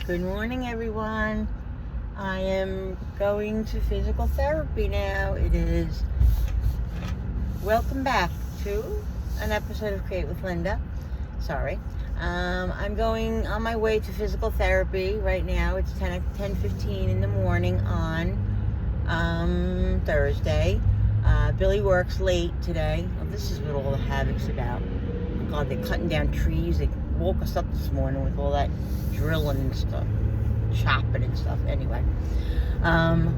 Good morning, everyone. I am going to physical therapy now. It is welcome back to an episode of Create with Linda. Sorry. I'm going on my way to physical therapy right now. It's 10:15 in the morning on Thursday. Billy works late today. Well, this is what all the havoc's about. Oh God, they're cutting down trees. They woke us up this morning with all that drilling and stuff, chopping and stuff. Anyway, I'm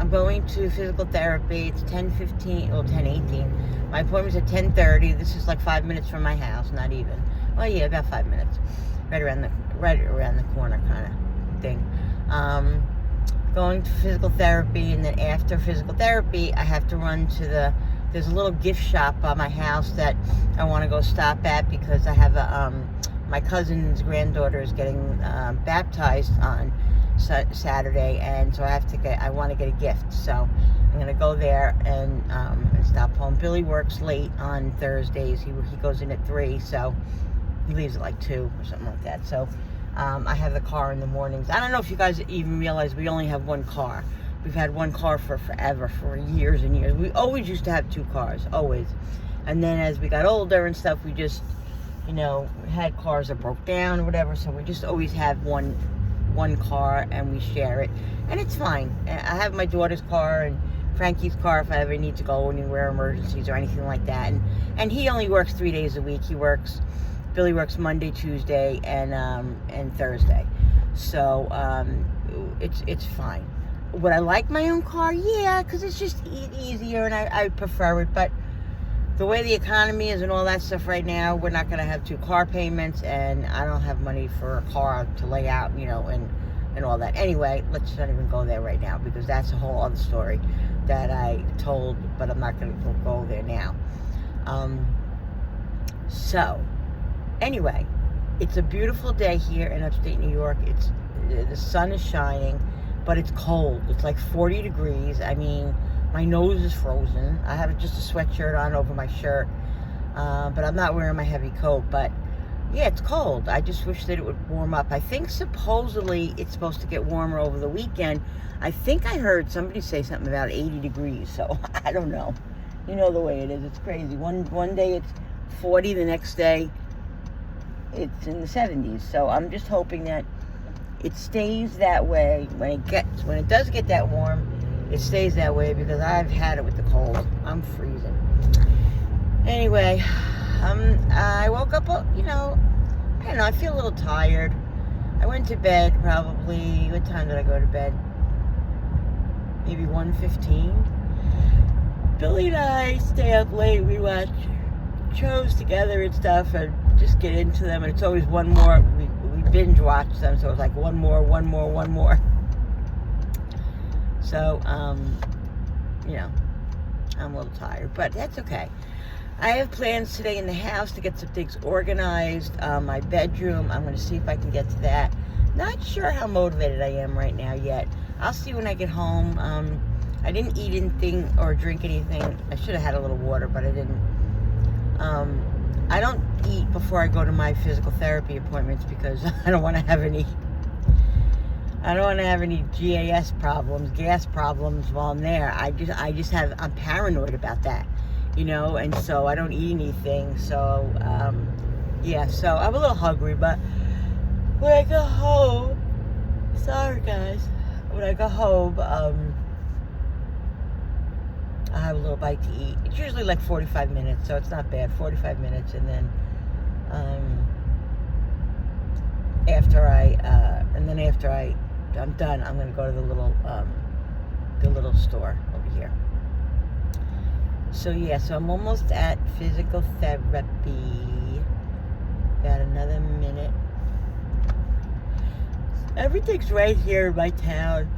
going to physical therapy. It's 10:15, well, 10:18. My appointment's at 10:30. This is like 5 minutes from my house, not even. Well, yeah, about 5 minutes. Right around the corner kind of thing. Going to physical therapy, and then after physical therapy, I have to run to there's a little gift shop by my house that I want to go stop at because I have my cousin's granddaughter is getting baptized on Saturday, and so I want to get a gift. So I'm gonna go there and stop home. Billy works late on Thursdays. He goes in at 3, so he leaves at like 2 or something like that. So I have the car in the mornings. I don't know if you guys even realize we only have one car. We've had one car for forever, for years and years. We always used to have 2 cars, always. And then as we got older and stuff, we just, had cars that broke down or whatever. So we just always have one car, and we share it. And it's fine. I have my daughter's car and Frankie's car if I ever need to go anywhere, emergencies or anything like that. And he only works 3 days a week. Billy works Monday, Tuesday, and Thursday. So it's fine. Would I like my own car? Yeah, because it's just easier, and I prefer it. But the way the economy is and all that stuff right now, we're not going to have 2 car payments, and I don't have money for a car to lay out, and all that. Anyway, let's not even go there right now, because that's a whole other story that I told, but I'm not going to go there now. So, anyway, it's a beautiful day here in upstate New York. The sun is shining, but it's cold. It's like 40 degrees. I mean, my nose is frozen. I have just a sweatshirt on over my shirt, but I'm not wearing my heavy coat. But yeah, it's cold. I just wish that it would warm up. I think supposedly it's supposed to get warmer over the weekend. I think I heard somebody say something about 80 degrees, so I don't know. You know the way it is. It's crazy. One day it's 40, the next day it's in the 70s. So I'm just hoping that it stays that way when it does get that warm. It stays that way, because I've had it with the cold. I'm freezing. Anyway, I woke up, I don't know, I feel a little tired. I went to bed probably, what time did I go to bed? Maybe 1:15. Billy and I stay up late. We watch shows together and stuff, and just get into them, and it's always one more. We binge watch them, so it's like one more. So, I'm a little tired, but that's okay. I have plans today in the house to get some things organized. My bedroom, I'm going to see if I can get to that. Not sure how motivated I am right now yet. I'll see when I get home. I didn't eat anything or drink anything. I should have had a little water, but I didn't. I don't eat before I go to my physical therapy appointments, because I don't want to have any gas problems while I'm there. I'm paranoid about that, and so I don't eat anything. So, so I'm a little hungry, but when I go home, sorry guys, when I go home, I have a little bite to eat. It's usually like 45 minutes, so it's not bad. 45 minutes, and then after I'm done, I'm gonna go to the little store over here. So yeah, so I'm almost at physical therapy. Got another minute. Everything's right here in my town.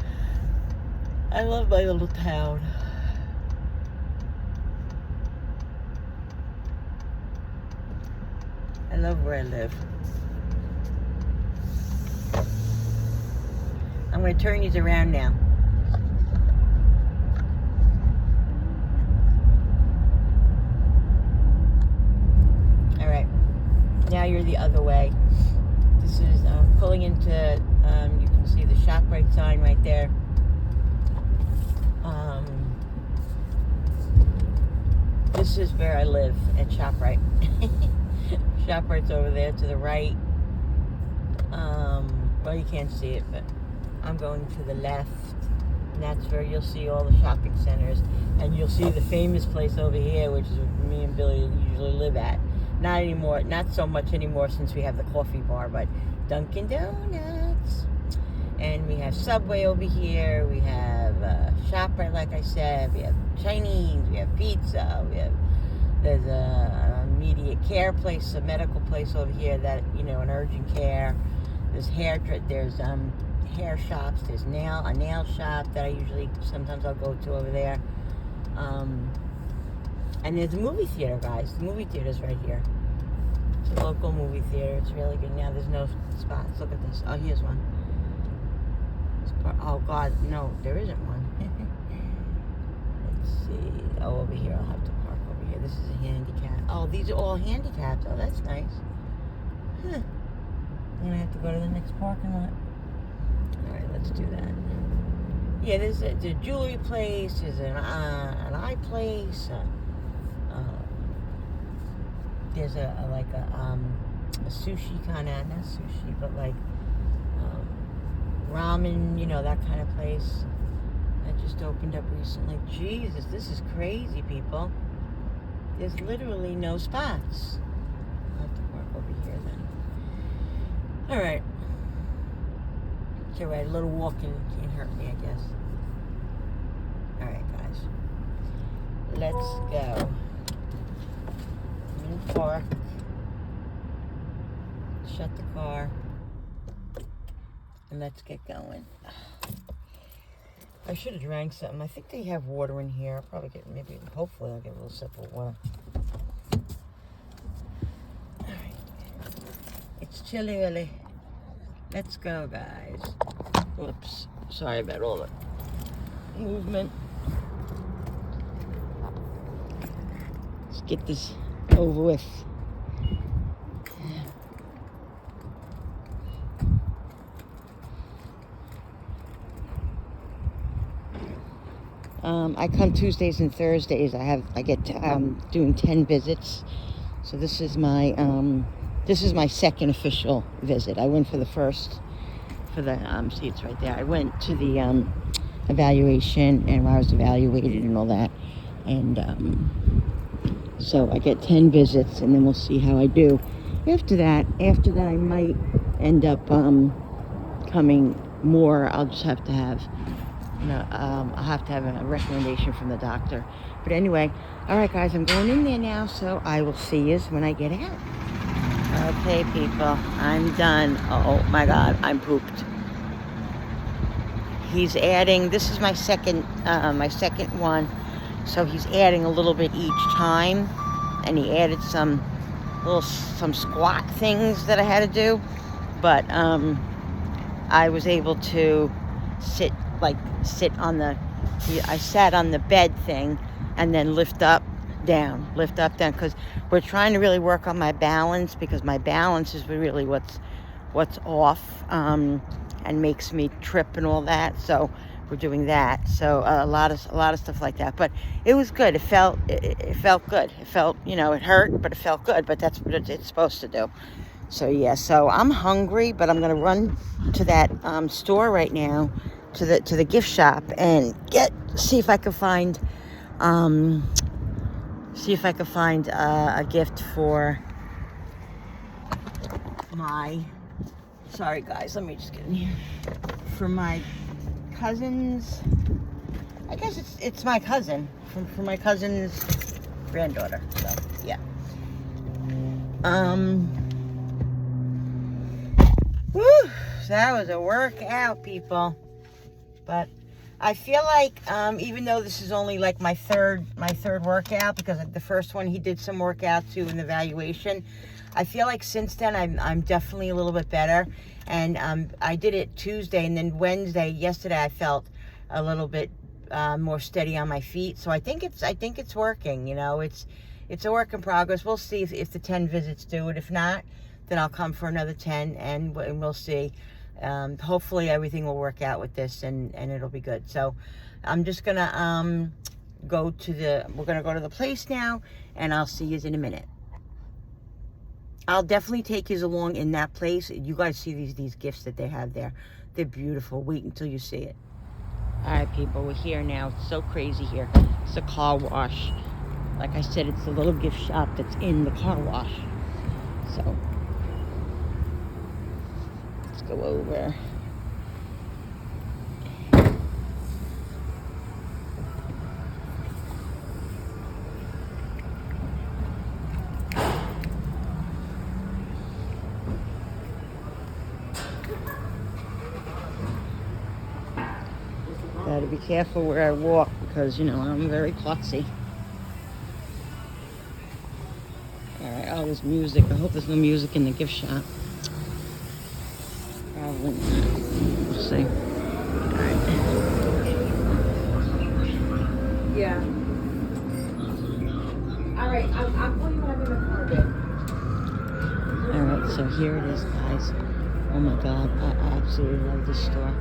I love my little town. I love where I live. I'm going to turn these around now. All right. Now you're the other way. This is pulling into, you can see the ShopRite sign right there. This is where I live, at ShopRite. ShopRite's over there to the right. Well, you can't see it, but I'm going to the left. And that's where you'll see all the shopping centers. And you'll see the famous place over here, which is where me and Billy usually live at. Not anymore, not so much anymore since we have the coffee bar, but Dunkin' Donuts. And we have Subway over here. We have ShopRite, like I said. We have Chinese. We have pizza. There's a immediate care place, a medical place over here that, an urgent care. There's hair shops. There's a nail shop that sometimes I'll go to over there. And there's a movie theater, guys. The movie theater's right here. It's a local movie theater. It's really good. Now there's no spots. Look at this. Oh, here's one. Oh, God. No, there isn't one. Let's see. Oh, over here. I'll have to park over here. This is a handicap. Oh, these are all handicapped. Oh, that's nice. Huh. I'm going to have to go to the next parking lot. All right, let's do that. Yeah, there's a jewelry place. There's an eye place. There's a sushi kind of, not sushi, but like ramen, that kind of place. That just opened up recently. Jesus, this is crazy, people. There's literally no spots. I'll have to park over here then. All right. Okay, right, a little walking can't hurt me, I guess. All right, guys. Let's go. I'm in the park. Shut the car. And let's get going. I should have drank something. I think they have water in here. I'll probably hopefully I'll get a little sip of water. All right. It's chilly, really. Let's go, guys. Whoops. Sorry about all the movement. Let's get this over with. I come Tuesdays and Thursdays. I get doing 10 visits. So this is my second official visit. I went for the first, for the seats right there. I went to the evaluation, and I was evaluated and all that. And so I get 10 visits, and then we'll see how I do. After that, I might end up coming more. I'll just have to have, I'll have to have a recommendation from the doctor. But anyway, all right, guys, I'm going in there now, so I will see you when I get out. Okay, people, I'm done. Oh my God, I'm pooped. He's adding. This is my second one, so he's adding a little bit each time, and he added some squat things that I had to do, but I was able to sit on the. I sat on the bed thing, and then lift up, down, because we're trying to really work on my balance, because my balance is really what's off, and makes me trip and all that. So we're doing that. So a lot of stuff like that. But it was good. It felt good. It felt, it hurt, but it felt good. But that's what it's supposed to do. So yeah. So I'm hungry, but I'm gonna run to that store right now, to the gift shop, and see if I can find a gift for my. Sorry guys, let me just get in here. For my cousin's, I guess it's my cousin, for my cousin's granddaughter. So yeah. Whew, that was a workout, people. But I feel like, even though this is only like my third workout, because the first one he did some workout too in the evaluation, I feel like since then I'm definitely a little bit better. And I did it Tuesday, and then yesterday I felt a little bit more steady on my feet. So I think it's working. It's a work in progress. We'll see if the 10 visits do it. If not, then I'll come for another 10, and we'll see. Hopefully everything will work out with this, and it'll be good. So I'm just gonna we're gonna go to the place now, and I'll see you in a minute. I'll definitely take you along in that place. You guys see these gifts that they have there. They're beautiful. Wait until you see it. All right, people, we're here now. It's so crazy here. It's a car wash. Like I said, it's a little gift shop that's in the car wash. So let's go over. Gotta be careful where I walk because, you know, I'm very klutzy. Alright, oh, there's music. I hope there's no music in the gift shop. Probably not. We'll see. Alright. Yeah. Alright, I'm putting you in the car, babe. Alright, so here it is, guys. Oh my god, I absolutely love this store.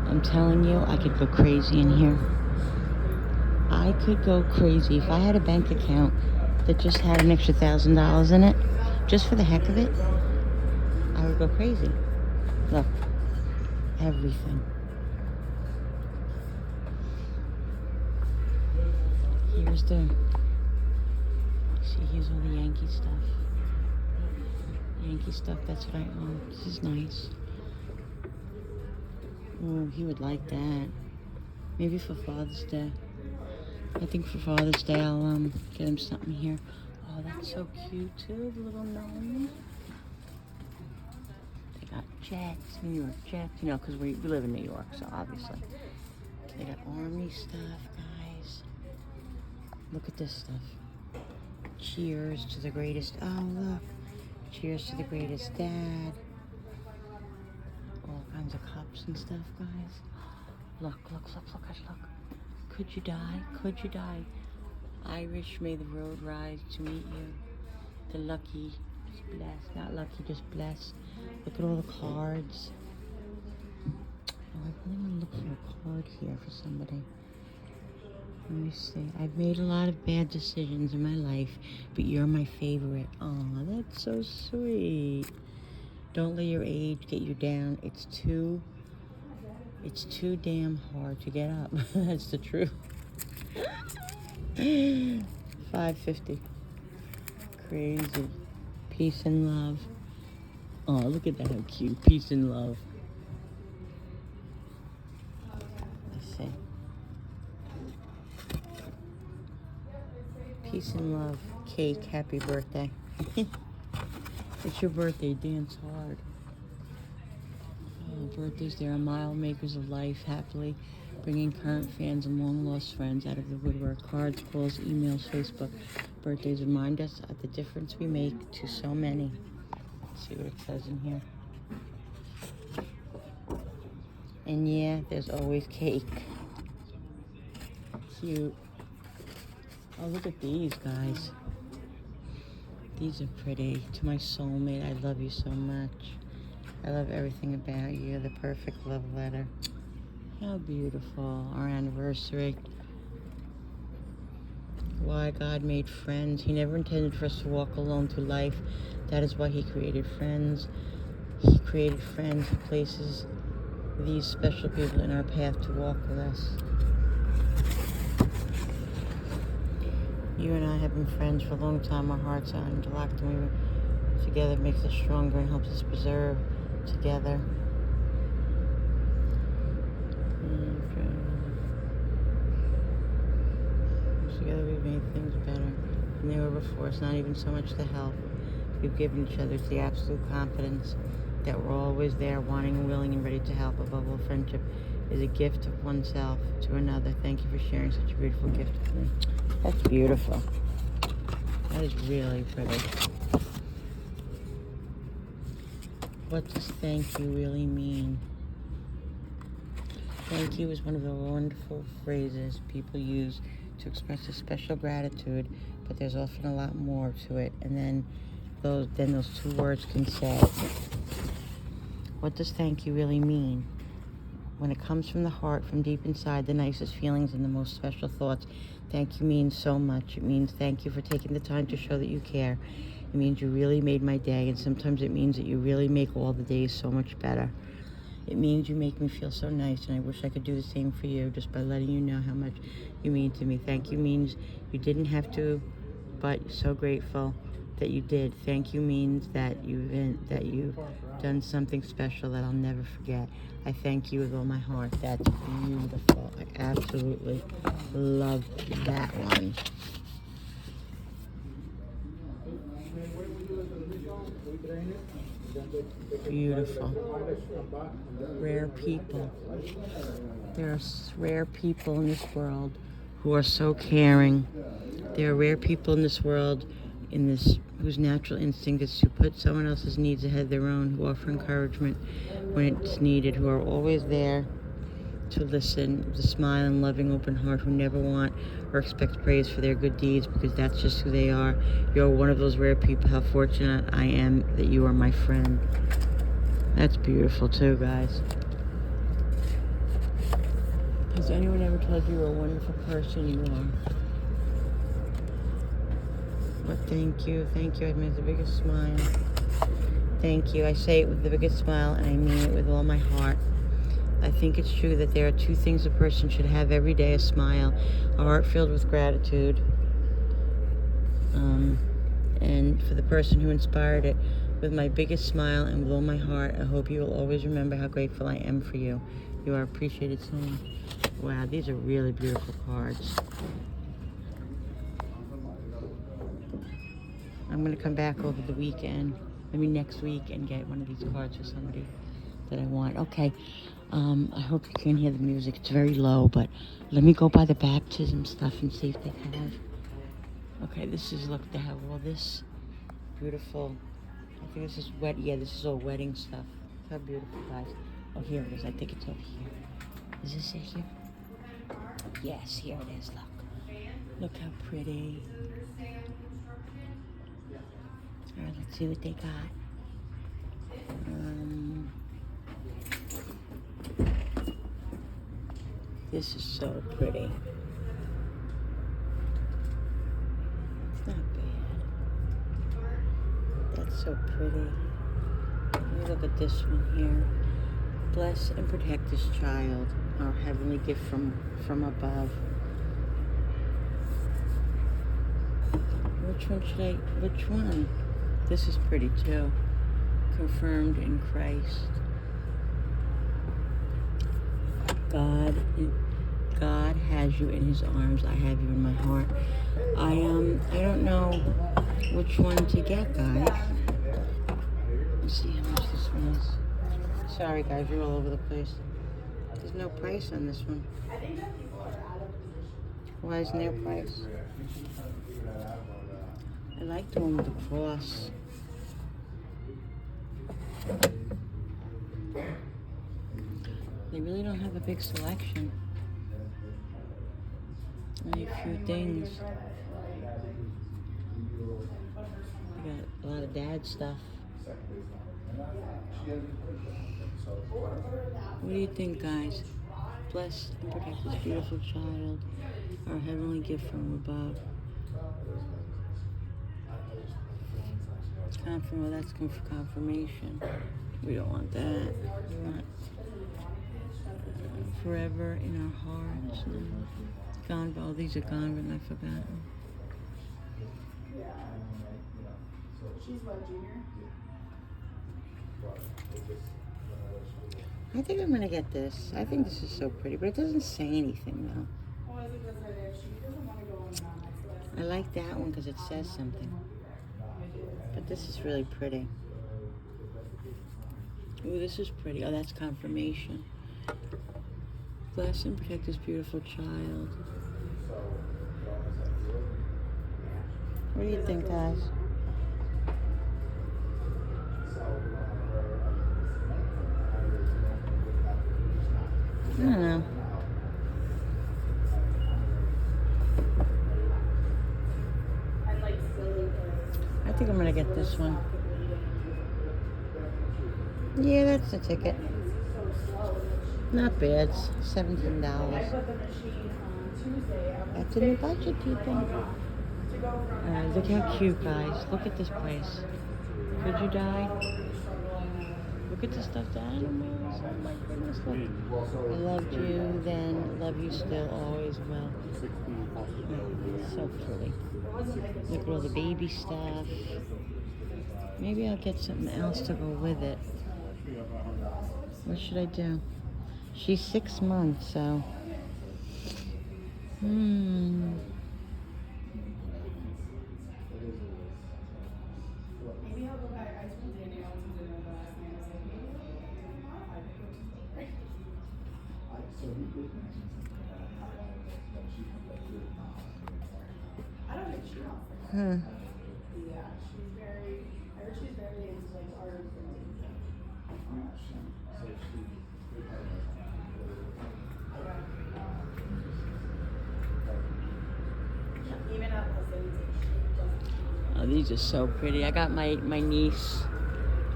I'm telling you, I could go crazy in here. I could go crazy. If I had a bank account that just had an extra $1,000 in it, just for the heck of it, I would go crazy. Look, everything. Here's all the Yankee stuff. Yankee stuff, that's what I own. This is nice. Oh, he would like that. Maybe for Father's Day. I think for Father's Day I'll get him something here. Oh, that's so cute too, the little gnome. They got jets, New York jets, you know, because we live in New York, so obviously. They got army stuff, guys. Look at this stuff. Cheers to the greatest. Oh, look. Cheers to the greatest dad. All kinds of cups and stuff, guys. Look, guys, look. Could you die? Could you die? Irish, may the road rise to meet you. The lucky, just blessed. Not lucky, just blessed. Look at all the cards. Oh, I really want to look for a card here for somebody. Let me see. I've made a lot of bad decisions in my life, but you're my favorite. Oh, that's so sweet. Don't let your age get you down. It's too damn hard to get up. That's the truth. $5.50. Crazy. Peace and love. Oh, look at that, how cute. Peace and love. Let's see. Peace and love. Cake, happy birthday. It's your birthday, dance hard. Oh, birthdays, they are mile makers of life, happily bringing current fans and long-lost friends out of the woodwork. Cards, calls, emails, Facebook. Birthdays remind us of the difference we make to so many. Let's see what it says in here. And yeah, there's always cake. Cute. Oh, look at these, guys. These are pretty. To my soulmate, I love you so much. I love everything about you. The perfect love letter. How beautiful. Our anniversary. Why God made friends. He never intended for us to walk alone through life. That is why he created friends. He created friends. He places these special people in our path to walk with us. You and I have been friends for a long time. Our hearts are interlocked, and we were together makes us stronger and helps us preserve together. Together we've made things better than they were before. It's not even so much the help we've given each other. It's the absolute confidence that we're always there, wanting, willing, and ready to help. Above all, friendship is a gift of oneself to another. Thank you for sharing such a beautiful gift with me. That's beautiful. That is really pretty. What does thank you really mean? Thank you is one of the wonderful phrases people use to express a special gratitude, but there's often a lot more to it. And then those two words can say. What does thank you really mean? When it comes from the heart, from deep inside, the nicest feelings and the most special thoughts, thank you means so much. It means thank you for taking the time to show that you care. It means you really made my day, and sometimes it means that you really make all the days so much better. It means you make me feel so nice, and I wish I could do the same for you just by letting you know how much you mean to me. Thank you means you didn't have to, but so grateful that you did. Thank you means that you've done something special that I'll never forget. I thank you with all my heart. That's beautiful. I absolutely love that one. Beautiful. Rare people. There are rare people in this world who are so caring. There are rare people in this world whose natural instinct is to put someone else's needs ahead of their own, who offer encouragement when it's needed, who are always there to listen with a smile and loving open heart, who never want or expect praise for their good deeds because that's just who they are. You're one of those rare people. How fortunate I am that you are my friend. That's beautiful too, guys. Has anyone ever told you you're a wonderful person? You are. But thank you. I made the biggest smile. Thank you. I say it with the biggest smile, and I mean it with all my heart. I think it's true that there are two things a person should have every day: a smile, a heart filled with gratitude, and for the person who inspired it, with my biggest smile and with all my heart, I hope you will always remember how grateful I am for you. You are appreciated so much. Wow, these are really beautiful cards. I'm going to come back over the weekend, maybe next week, and get one of these cards for somebody that I want. Okay, I hope you can hear the music. It's very low, but let me go by the baptism stuff and see if they have. Okay, look, they have all this beautiful, I think this is this is all wedding stuff. How beautiful, guys. Oh, here it is. I think it's over here. Is this it here? Yes, here it is. Look how pretty. All right, let's see what they got. This is so pretty. It's not bad. That's so pretty. Let me look at this one here. Bless and protect this child, our heavenly gift from above. Which one? This is pretty too. Confirmed in Christ. God has you in his arms. I have you in my heart. I don't know which one to get, guys. Let's see how much this one is. Sorry, guys, you're all over the place. There's no price on this one. Why isn't there a price? I like the one with the cross. They really don't have a big selection. Only a few things. They got a lot of dad stuff. What do you think, guys? Bless and protect this beautiful child, our heavenly gift from above. That's confirmation. We don't want that. We want forever in our hearts. Gone, all these are gone, but I've forgotten. She's what, junior? I think I'm going to get this. I think this is so pretty, but it doesn't say anything, though. Well, I think that's right. She doesn't want to go on the next list. I like that one because it says something. But this is really pretty. Ooh, this is pretty. Oh, that's confirmation. Bless and protect this beautiful child. What do you think, guys? I don't know. I think I'm gonna get this one. Yeah, that's the ticket. Not bad. $17. That's in the budget, people. Look how cute, guys. Look at this place. Could you die? Look at the stuffed animals. Oh my goodness, look. I loved you then, love you still, always will. Oh, so pretty. Look at all the baby stuff. Maybe I'll get something else to go with it. What should I do? She's 6 months, so. Oh, these are so pretty. I got my niece,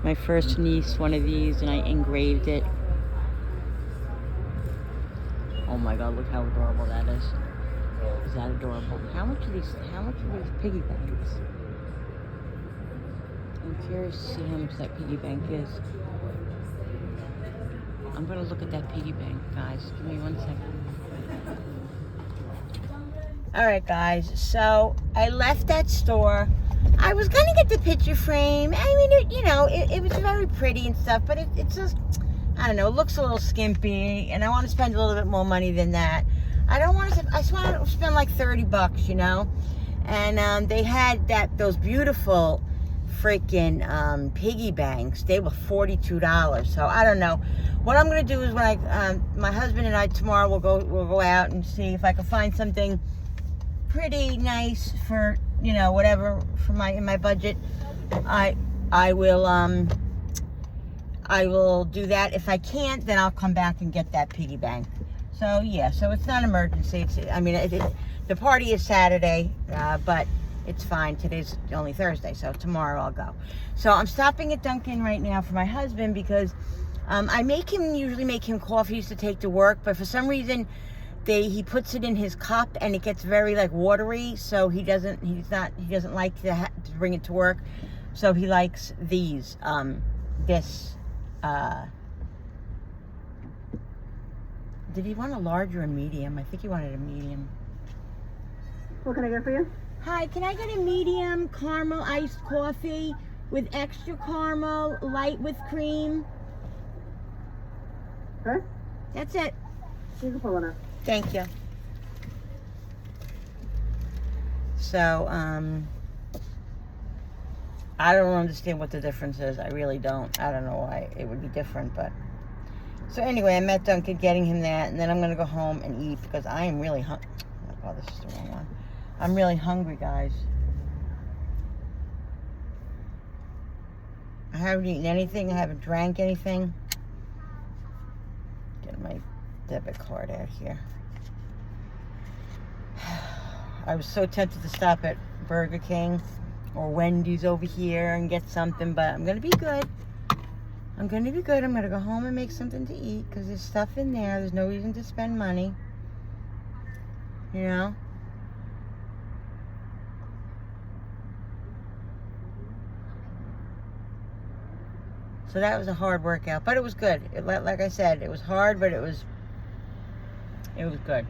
my first niece, one of these, and I engraved it. Oh my God, look how adorable that is. Is that adorable? How much are these piggy banks? I'm curious to see how much that piggy bank is. I'm gonna look at that piggy bank, guys. Give me 1 second. All right, guys, so I left that store. I was gonna get the picture frame. I mean, it was very pretty and stuff, but it's just, I don't know, it looks a little skimpy, and I want to spend a little bit more money than that. I just want to spend like $30, and they had those beautiful freaking piggy banks. They were $42, so I don't know. What I'm gonna do is when my husband and I tomorrow we'll go out and see if I can find something pretty nice for whatever for in my budget. I will do that. If I can't, then I'll come back and get that piggy bank. So yeah, so it's not an emergency. The party is Saturday, but it's fine. Today's only Thursday, so tomorrow I'll go. So I'm stopping at Dunkin' right now for my husband because I usually make him coffees to take to work, but for some reason he puts it in his cup and it gets very like watery, so he doesn't like to bring it to work. So he likes these. Did he want a large or a medium? I think he wanted a medium. What can I get for you? Hi, can I get a medium caramel iced coffee with extra caramel, light with cream? Okay. That's it. You can pull one up. Thank you. So, I don't understand what the difference is. I really don't. I don't know why it would be different, but. So anyway, I'm at Dunkin' getting him that, and then I'm going to go home and eat because I am really hungry. Oh, this is the wrong one. I'm really hungry, guys. I haven't eaten anything. I haven't drank anything. Get my debit card out here. I was so tempted to stop at Burger King or Wendy's over here and get something, but I'm going to be good. I'm going to be good. I'm going to go home and make something to eat because there's stuff in there. There's no reason to spend money. You know? So that was a hard workout, but it was good. Like I said, it was hard, but it was good.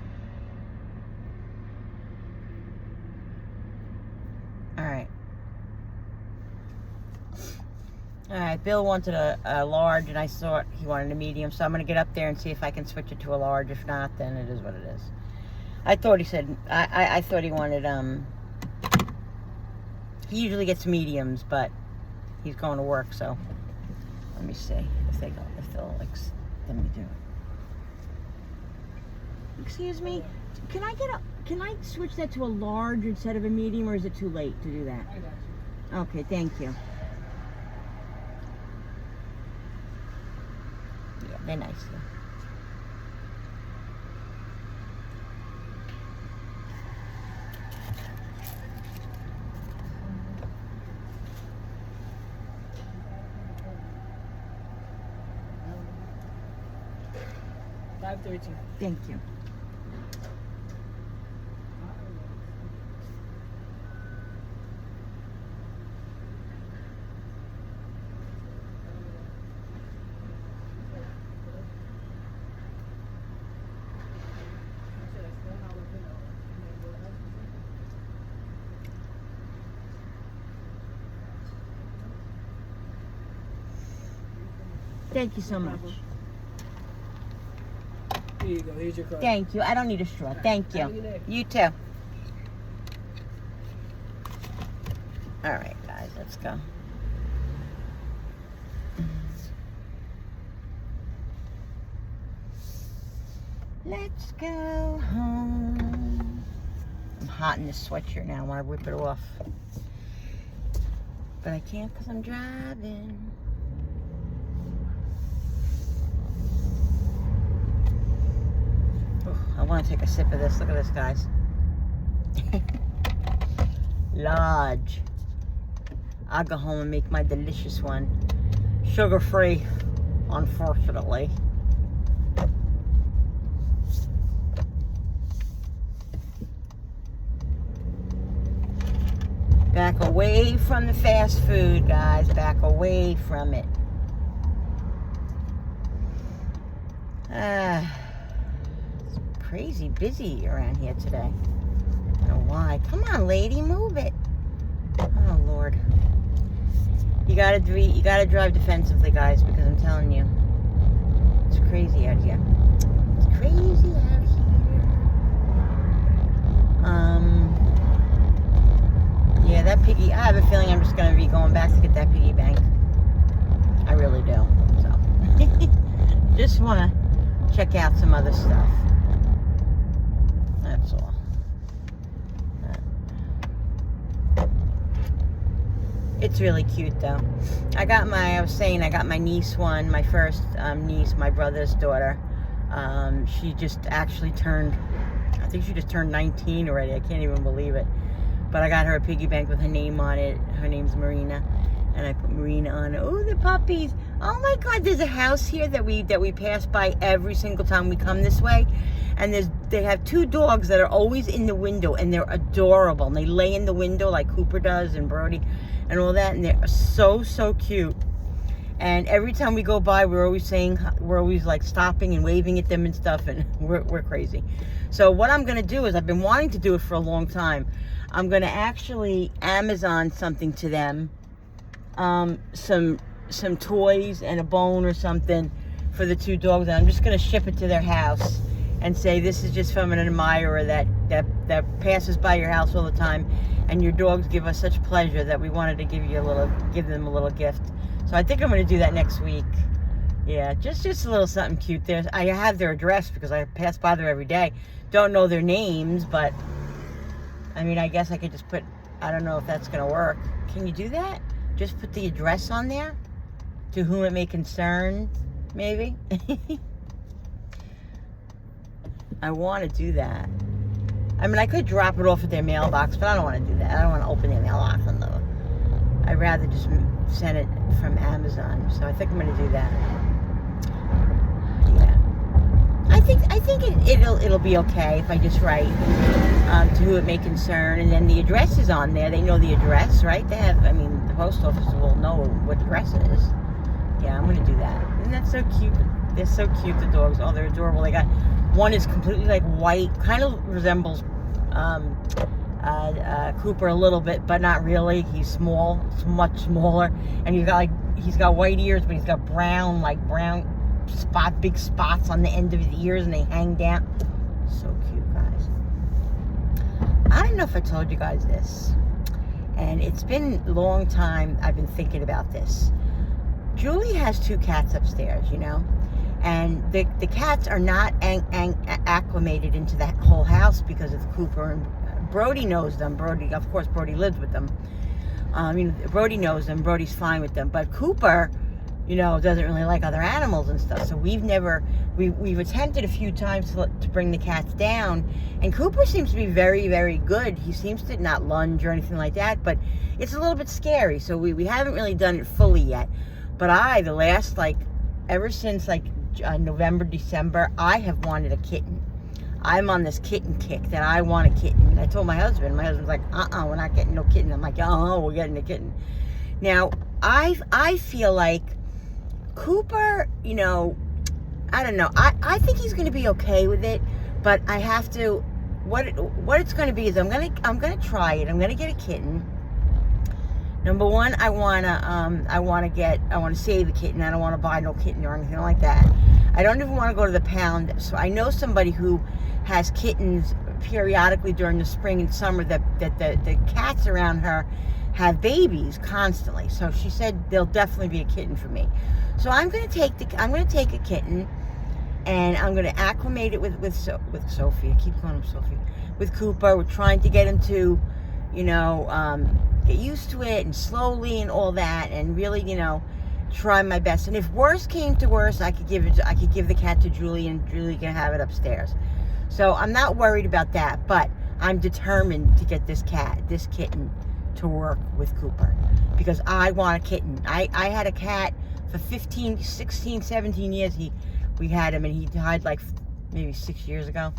All right, Bill wanted a large, and I thought he wanted a medium, so I'm going to get up there and see if I can switch it to a large. If not, then it is what it is. I thought he said, I thought he wanted, he usually gets mediums, but he's going to work, so let me see if they'll let me do it. Excuse me, can I switch that to a large instead of a medium, or is it too late to do that? Okay, thank you. Yeah, they're nice though. 5:13. Thank you. Thank you so much. Here you go. Here's your card. Thank you. I don't need a straw. Thank Have a you. good day. You too. All right, guys, let's go. Let's go home. I'm hot in this sweatshirt now. I want to rip it off. But I can't because I'm driving. I want to take a sip of this. Look at this, guys. Large. I'll go home and make my delicious one. Sugar-free, unfortunately. Back away from the fast food, guys. Back away from it. It's crazy busy around here today. I don't know why. Come on, lady, move it. Oh, Lord. You gotta drive defensively, guys, because I'm telling you, it's crazy out here. It's crazy out here. Yeah, that piggy, I have a feeling I'm just going to be going back to get that piggy bank. I really do. So, just want to check out some other stuff. That's all. It's really cute, though. I got my niece one, my first niece, my brother's daughter. She just actually I think she just turned 19 already. I can't even believe it. But I got her a piggy bank with her name on it. Her name's Marina, and I put Marina on it. Oh, the puppies! Oh my God, there's a house here that we pass by every single time we come this way, and they have two dogs that are always in the window, and they're adorable. And they lay in the window like Cooper does and Brody, and all that, and they're so cute. And every time we go by, we're always like stopping and waving at them and stuff, and we're crazy. So what I'm gonna do is, I've been wanting to do it for a long time. I'm gonna actually Amazon something to them, some toys and a bone or something for the two dogs. And I'm just gonna ship it to their house and say, this is just from an admirer that passes by your house all the time, and your dogs give us such pleasure that we wanted to give them a little gift. So I think I'm gonna do that next week. Yeah, just a little something cute there. I have their address because I pass by there every day. Don't know their names, but I mean, I guess I could just put, I don't know if that's gonna work. Can you do that? Just put the address on there? To whom it may concern, maybe? I want to do that. I mean, I could drop it off at their mailbox, but I don't want to do that. I don't want to open their mailbox on the... I'd rather just send it from Amazon. So I think I'm going to do that. Yeah. I think it'll be okay if I just write to who it may concern, and then the address is on there. They know the address, right? They have, I mean, the post office will know what address it is. Yeah, I'm going to do that. And that's so cute. They're so cute, the dogs. Oh, they're adorable. They got, one is completely like white, kind of resembles Cooper a little bit, but not really. He's small. It's much smaller. And he's got white ears, but he's got brown big spots on the end of his ears, and they hang down. So cute, guys. I don't know if I told you guys this, and it's been a long time I've been thinking about this. Julie has two cats upstairs, you know, and the cats are not acclimated into that whole house because of Cooper, and Brody knows them. Brody, of course, Brody lives with them. Brody knows them. Brody's fine with them, but Cooper, you know, doesn't really like other animals and stuff. So we've attempted a few times to bring the cats down, and Cooper seems to be very, very good. He seems to not lunge or anything like that, but it's a little bit scary. So we haven't really done it fully yet. But ever since November, December, I have wanted a kitten. I'm on this kitten kick that I want a kitten. I told my husband. My husband's like, we're not getting no kitten. I'm like, we're getting a kitten. Now, I feel like Cooper, you know, I don't know. I think he's going to be okay with it, but I have to. What it's going to be is I'm gonna try it. I'm gonna get a kitten. Number one, I wanna save a kitten. I don't want to buy no kitten or anything like that. I don't even want to go to the pound. So I know somebody who has kittens periodically during the spring and summer that the cats around her have babies constantly. So she said there'll definitely be a kitten for me. So I'm gonna take a kitten, and I'm gonna acclimate it with Sophie. I keep calling him Sophie. With Cooper, we're trying to get him to, you know, get used to it and slowly and all that, and really, you know, try my best. And if worse came to worse, I could give the cat to Julie, and Julie can have it upstairs. So I'm not worried about that, but I'm determined to get this kitten to work with Cooper, because I want a kitten. I had a cat for 15, 16, 17 years. We had him, and he died like maybe 7 years ago.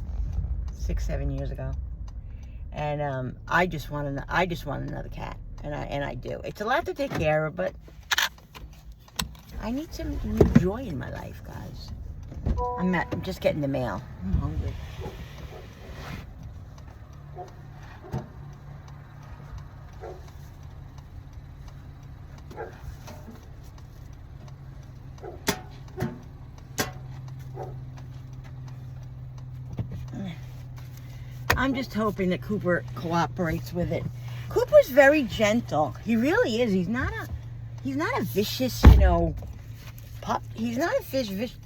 And I just want another cat, and I do. It's a lot to take care of, but I need some new joy in my life, guys. I'm just getting the mail. I'm hungry. I'm just hoping that Cooper cooperates with it. Cooper's very gentle. He really is. He's not a vicious, you know, pup. He's not a vicious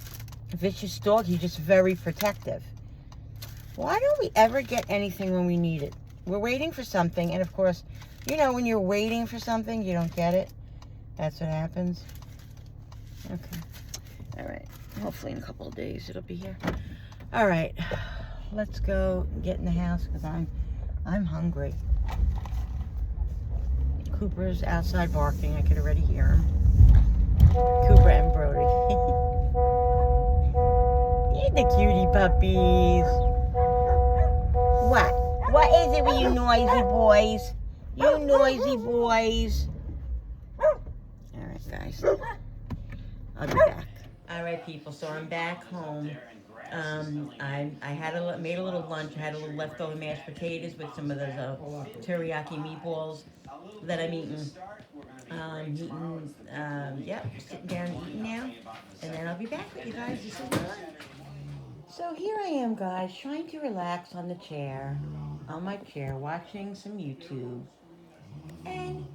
dog. He's just very protective. Why don't we ever get anything when we need it? We're waiting for something, and of course, you know, when you're waiting for something, you don't get it. That's what happens. Okay. All right. Hopefully in a couple of days it'll be here. All right. Let's go get in the house, because I'm hungry. Cooper's outside barking. I could already hear him. Cooper and Brody. You're the cutie puppies. What? What is it with you noisy boys? You noisy boys. All right, guys. I'll be back. All right, people. So I'm back home. I made a little lunch. I had a little leftover mashed potatoes with some of those teriyaki meatballs that I'm eating. Sitting down and eating now, and then I'll be back with you guys. This is my life. So here I am, guys, trying to relax on my chair, watching some YouTube, and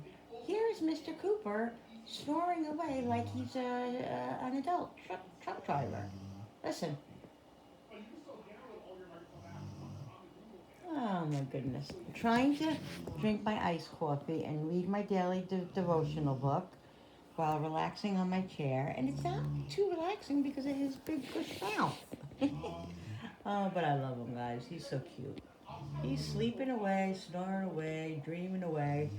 here is Mr. Cooper snoring away like he's an adult truck driver. Listen. Oh my goodness. I'm trying to drink my iced coffee and read my daily devotional book while relaxing on my chair. And it's not too relaxing because of his big push mouth. Oh, but I love him, guys. He's so cute. He's sleeping away, snoring away, dreaming away.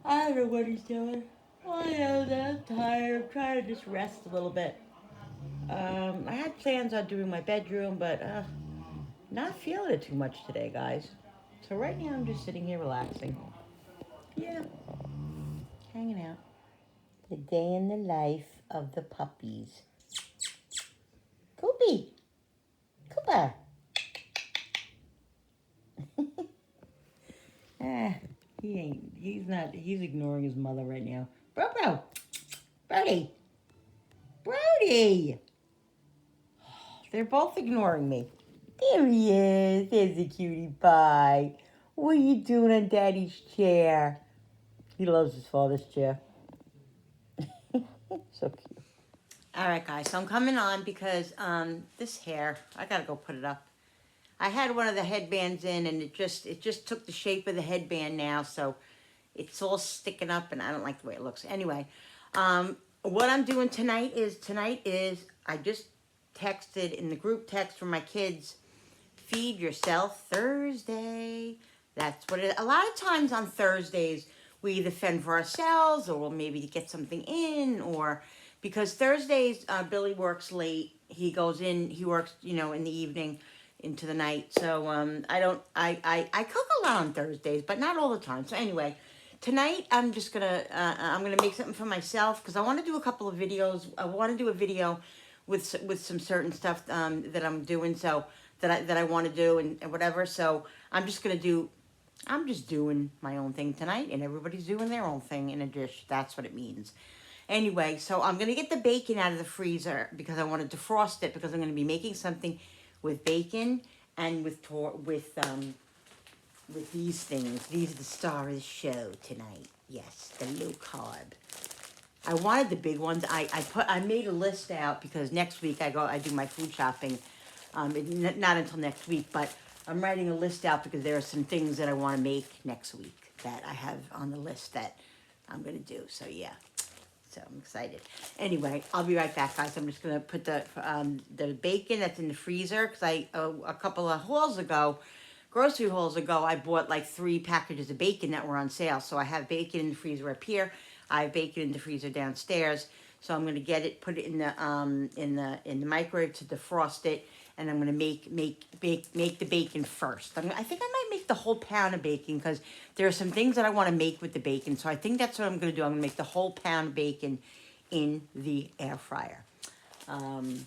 I don't know what he's doing. I am that tired. I'm trying to just rest a little bit. I had plans on doing my bedroom, but not feeling it too much today, guys. So right now I'm just sitting here relaxing. Yeah. Hanging out. The day in the life of the puppies. Coopy. Cooper. He's ignoring his mother right now. Brody. They're both ignoring me. There he is. There's a cutie pie. What are you doing on Daddy's chair? He loves his father's chair. So cute. All right, guys. So I'm coming on because this hair, I gotta go put it up. I had one of the headbands in, and it just took the shape of the headband now, so it's all sticking up, and I don't like the way it looks. Anyway, what I'm doing tonight is I just texted in the group text from my kids. Feed Yourself Thursday. That's what it is. A lot of times on Thursdays, we either fend for ourselves, or we'll maybe get something in, or because Thursdays Billy works late. He goes in. He works, in the evening into the night. So I cook a lot on Thursdays, but not all the time. So anyway, tonight I'm just I'm gonna make something for myself because I want to do a couple of videos. I want to do a video with some certain stuff that I'm doing. So that I want to do and whatever. So I'm just doing my own thing tonight, and everybody's doing their own thing in a dish. That's what it means. Anyway, so I'm going to get the bacon out of the freezer because I want to defrost it because I'm going to be making something with bacon and with these things. These are the star of the show tonight. Yes, the low carb. I wanted the big ones. I made a list out because next week I do my food shopping. Not until next week, but I'm writing a list out because there are some things that I want to make next week that I have on the list that I'm going to do. So yeah. So I'm excited. Anyway, I'll be right back, guys. I'm just gonna put the bacon that's in the freezer because a couple of grocery hauls ago, I bought like 3 packages of bacon that were on sale. So I have bacon in the freezer up here. I have bacon in the freezer downstairs. So I'm gonna get it, put it in the microwave to defrost it, and I'm gonna make the bacon first. I think I might make the whole pound of bacon because there are some things that I want to make with the bacon. So I think that's what I'm gonna do. I'm gonna make the whole pound of bacon in the air fryer. I'll be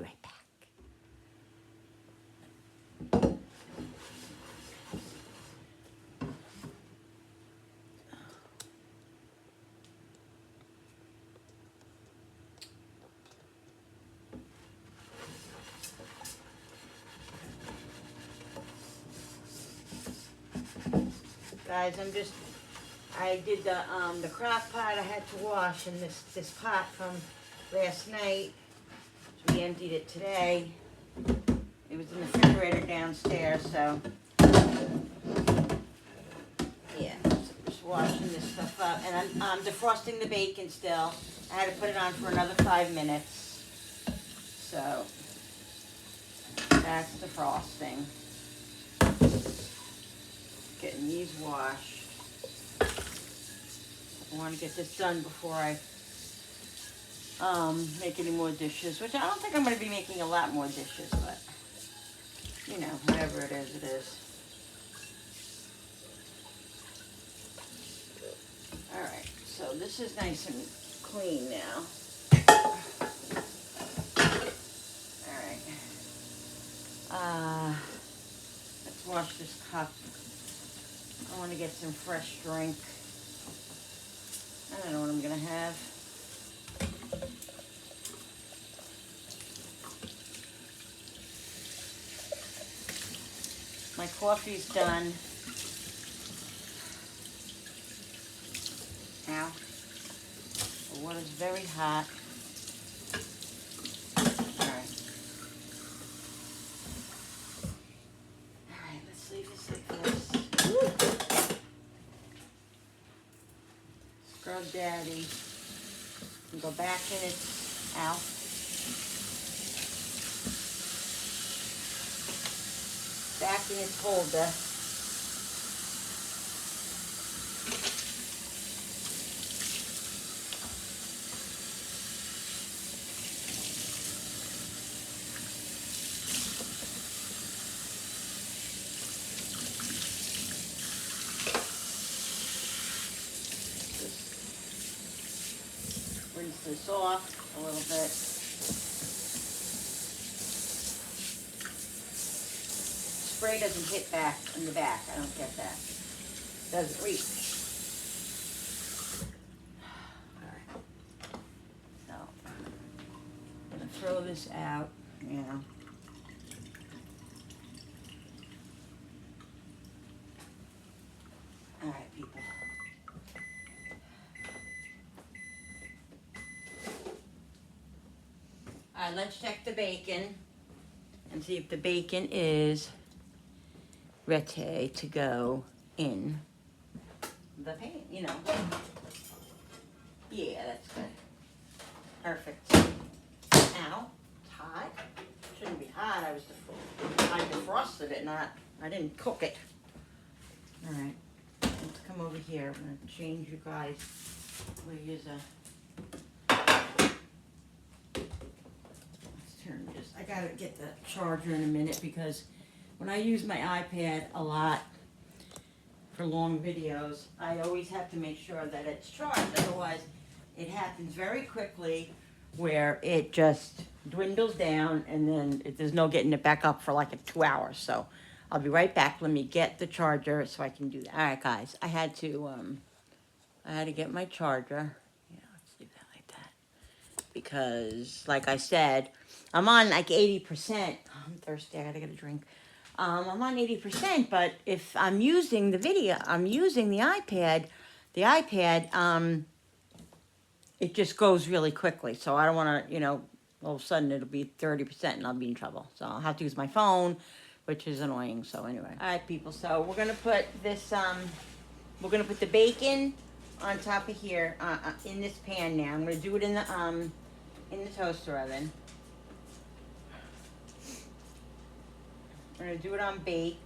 right back. Guys, I did the crock pot I had to wash, and this pot from last night, we emptied it today. It was in the refrigerator downstairs, so yeah, just washing this stuff up, and I'm defrosting the bacon still. I had to put it on for another 5 minutes, so that's defrosting. Getting these washed. I want to get this done before I make any more dishes, which I don't think I'm going to be making a lot more dishes, but whatever it is, it is. All right, so this is nice and clean now. All right. Let's wash this cup. I want to get some fresh drink. I don't know what I'm going to have. My coffee's done. Now, the water's very hot. All right, let's leave this like this. Scrub Daddy. And go back in its out. Back in its holder. Rinse this off a little bit. Spray doesn't hit back in the back. I don't get that. Doesn't reach. Alright. So I'm gonna throw this out, Alright, people. Alright, let's check the bacon and see if the bacon is ready to go in the pan, Yeah, that's good. Perfect. Ow, it's hot. Shouldn't be hot. I defrosted it, I didn't cook it. Alright, let's come over here. I'm gonna change you guys. We'll use a I gotta get the charger in a minute because when I use my iPad a lot for long videos, I always have to make sure that it's charged. Otherwise, it happens very quickly where it just dwindles down and then there's no getting it back up for like 2 hours. So I'll be right back. Let me get the charger so I can do that. All right, guys. I had to get my charger. Yeah, let's do that like that. Because, like I said, I'm on like 80%. I'm thirsty. I gotta get a drink. I'm on 80%, but if I'm using the iPad, it just goes really quickly. So I don't want to, all of a sudden it'll be 30% and I'll be in trouble. So I'll have to use my phone, which is annoying. So anyway. All right, people. So we're going to put this, we're going to put the bacon on top of here, in this pan now. I'm going to do it in the toaster oven. I'm going to do it on bake.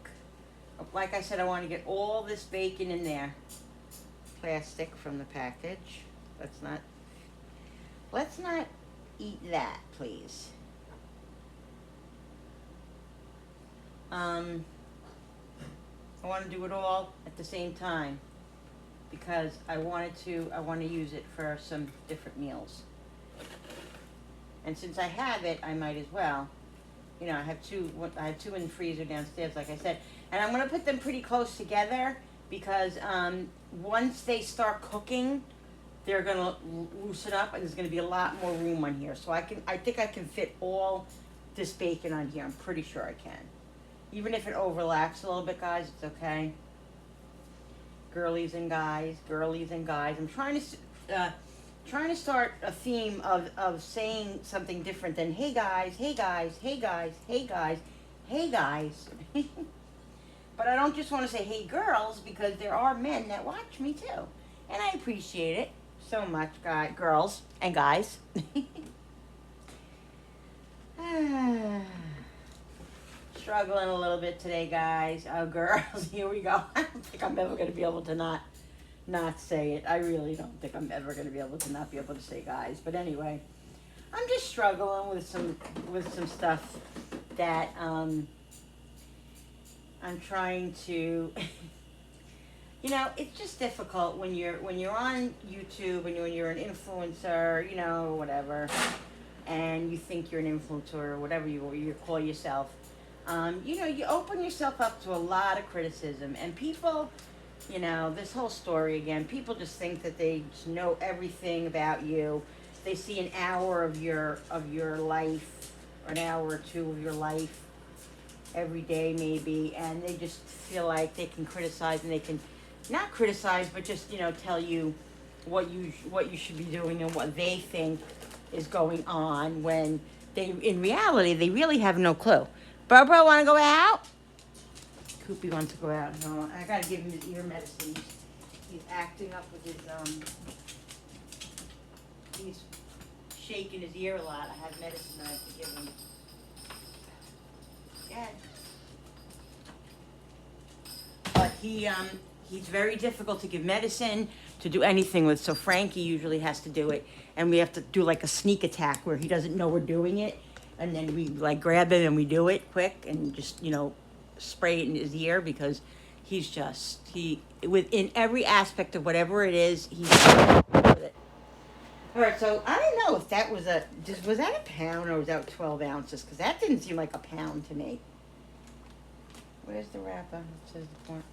Like I said, I want to get all this bacon in there. Plastic from the package. Let's not eat that, please. I want to do it all at the same time because I want to use it for some different meals. And since I have it, I might as well. I have two in the freezer downstairs, like I said. And I'm going to put them pretty close together because once they start cooking, they're going to loosen up and there's going to be a lot more room on here. So I think I can fit all this bacon on here. I'm pretty sure I can. Even if it overlaps a little bit, guys, it's okay. Girlies and guys. I'm trying to start a theme of saying something different than hey guys. But I don't just want to say hey girls because there are men that watch me too. And I appreciate it so much, girls and guys. Struggling a little bit today, guys. Oh, girls, here we go. I don't think I'm ever going to be able to not say it. I really don't think I'm ever going to be able to not be able to say guys. But anyway, I'm just struggling with some stuff that I'm trying to. It's just difficult when you're on YouTube and when you're an influencer, whatever, and you think you're an influencer or whatever you call yourself. You open yourself up to a lot of criticism, and people, this whole story again, people just think that they just know everything about you. They see an hour of your life, or an hour or two of your life every day maybe, and they just feel like they can criticize, and they can not criticize, but just, tell you what you should be doing and what they think is going on when in reality, they really have no clue. Barbara, want to go out? Koopy wants to go out. No, I got to give him his ear medicine. He's acting up with his, he's shaking his ear a lot. I have medicine I have to give him. Yeah. But he's very difficult to give medicine, to do anything with. So Frankie usually has to do it. And we have to do like a sneak attack where he doesn't know we're doing it. And then we like grab it and we do it quick and just, spray it in his ear because within every aspect of whatever it is, he's with it. All right, so I don't know if that was was that a pound or was that 12 ounces? Because that didn't seem like a pound to me. Where's the wrapper? It says the point.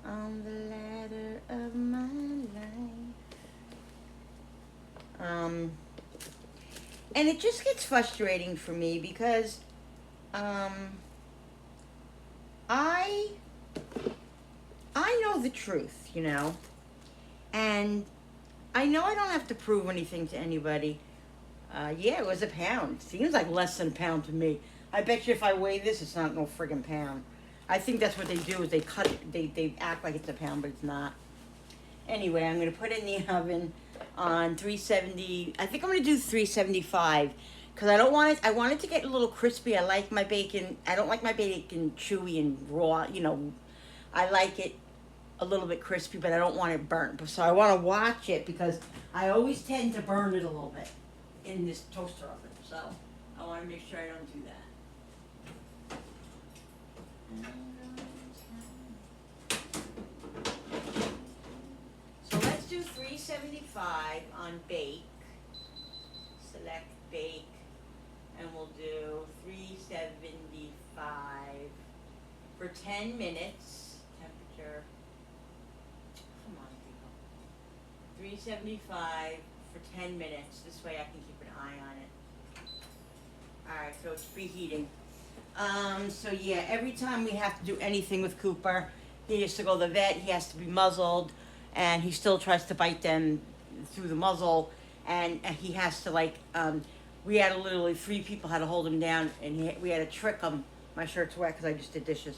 On the ladder of my life. And it just gets frustrating for me because I know the truth, and I know I don't have to prove anything to anybody. Yeah, it was a pound. Seems like less than a pound to me. I bet you if I weigh this, it's not no friggin' pound. I think that's what they do is they cut it, they act like it's a pound, but it's not. Anyway, I'm going to put it in the oven on 370. I think I'm going to do 375 because I want it to get a little crispy. I like my bacon. I don't like my bacon chewy and raw. I like it a little bit crispy, but I don't want it burnt. So I want to watch it because I always tend to burn it a little bit. in this toaster oven. So I want to make sure I don't do that. So let's do 375 on bake. Select bake, and we'll do 375 for 10 minutes. Temperature. Come on, people. 375 for 10 minutes. This way I can keep an eye on it. Alright, so it's preheating. So yeah, every time we have to do anything with Cooper, he has to go to the vet, he has to be muzzled, and he still tries to bite them through the muzzle, and he has to we had to literally, 3 people had to hold him down, and we had to trick him. My shirt's wet because I just did dishes.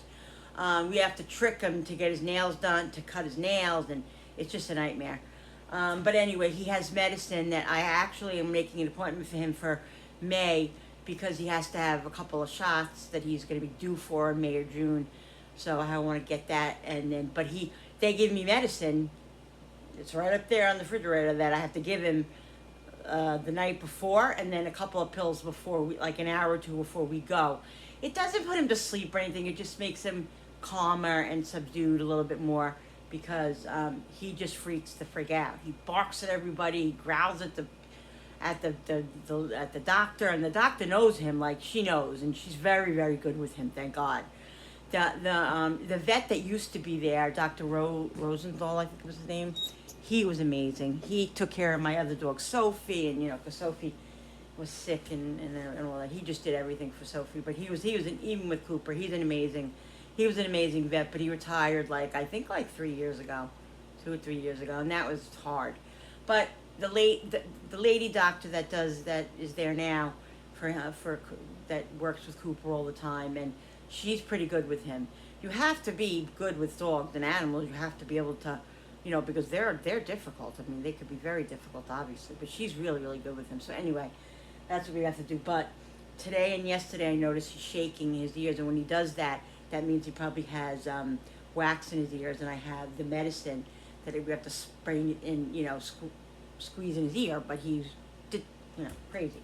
We have to trick him to get his nails done, to cut his nails, and it's just a nightmare. But anyway, he has medicine that I actually am making an appointment for him for May, because he has to have a couple of shots that he's going to be due for in May or June. So I want to get that, and then, but they give me medicine. It's right up there on the refrigerator that I have to give him the night before, and then a couple of pills before like an hour or 2 before we go. It doesn't put him to sleep or anything. It just makes him calmer and subdued a little bit more, because he just freaks the frig out. He barks at everybody. He growls at the doctor, and the doctor knows him, like she knows, and she's very, very good with him, thank God. The vet that used to be there, Dr. Rosenthal, I think was his name, he was amazing. He took care of my other dog, Sophie, and because Sophie was sick and all that. He just did everything for Sophie, but he was even with Cooper, he was an amazing vet, but he retired I think 3 years ago, 2 or 3 years ago, and that was hard. But the lady doctor that is there now for that works with Cooper all the time, and she's pretty good with him. You have to be good with dogs and animals. You have to be able to, because they're difficult. I mean, they could be very difficult, obviously, but she's really, really good with him. So anyway, that's what we have to do. But today and yesterday, I noticed he's shaking his ears, and when he does that, that means he probably has wax in his ears, and I have the medicine that we have to spray it in, squeeze in his ear, but he's crazy.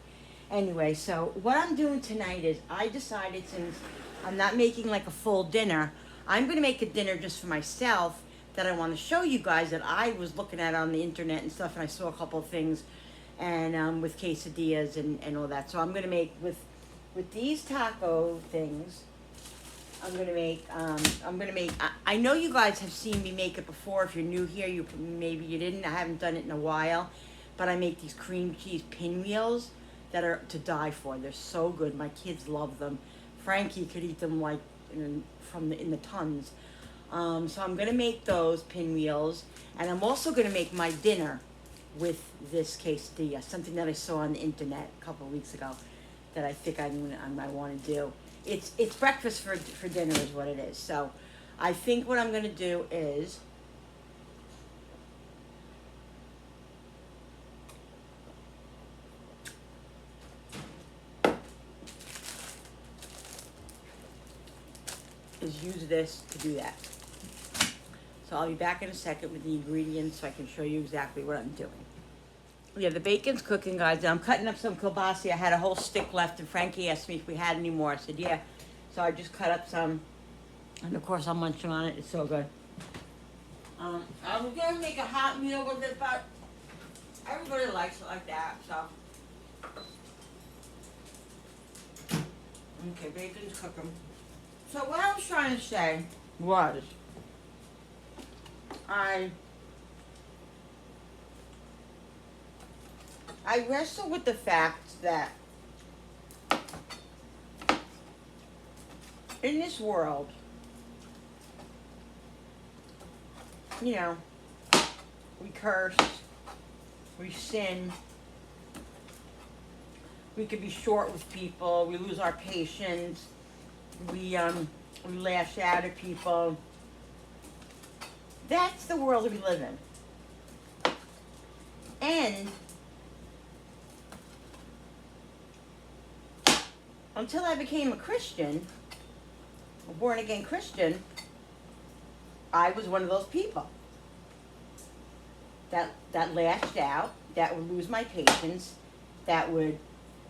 Anyway, so what I'm doing tonight is I decided, since I'm not making a full dinner, I'm going to make a dinner just for myself that I want to show you guys, that I was looking at on the internet and stuff, and I saw a couple of things, and with quesadillas and all that. So I'm going to make with these taco things. I'm gonna make. I know you guys have seen me make it before. If you're new here, maybe you didn't. I haven't done it in a while, but I make these cream cheese pinwheels that are to die for. They're so good. My kids love them. Frankie could eat them in the tons. So I'm gonna make those pinwheels, and I'm also gonna make my dinner with this quesadilla. Something that I saw on the internet a couple of weeks ago that I think I want to do. It's breakfast for dinner is what it is. So I think what I'm going to do is use this to do that. So I'll be back in a second with the ingredients so I can show you exactly what I'm doing. Yeah, the bacon's cooking, guys. I'm cutting up some kielbasa. I had a whole stick left, and Frankie asked me if we had any more. I said, yeah. So I just cut up some, and of course I'm munching on it. It's so good. I was going to make a hot meal with it, but everybody likes it like that, so. Okay, bacon's cooking. So what I was trying to say was, I wrestle with the fact that in this world, we curse, we sin, we could be short with people, we lose our patience, we lash out at people. That's the world we live in. And until I became a Christian, a born-again Christian, I was one of those people that lashed out, that would lose my patience, that would,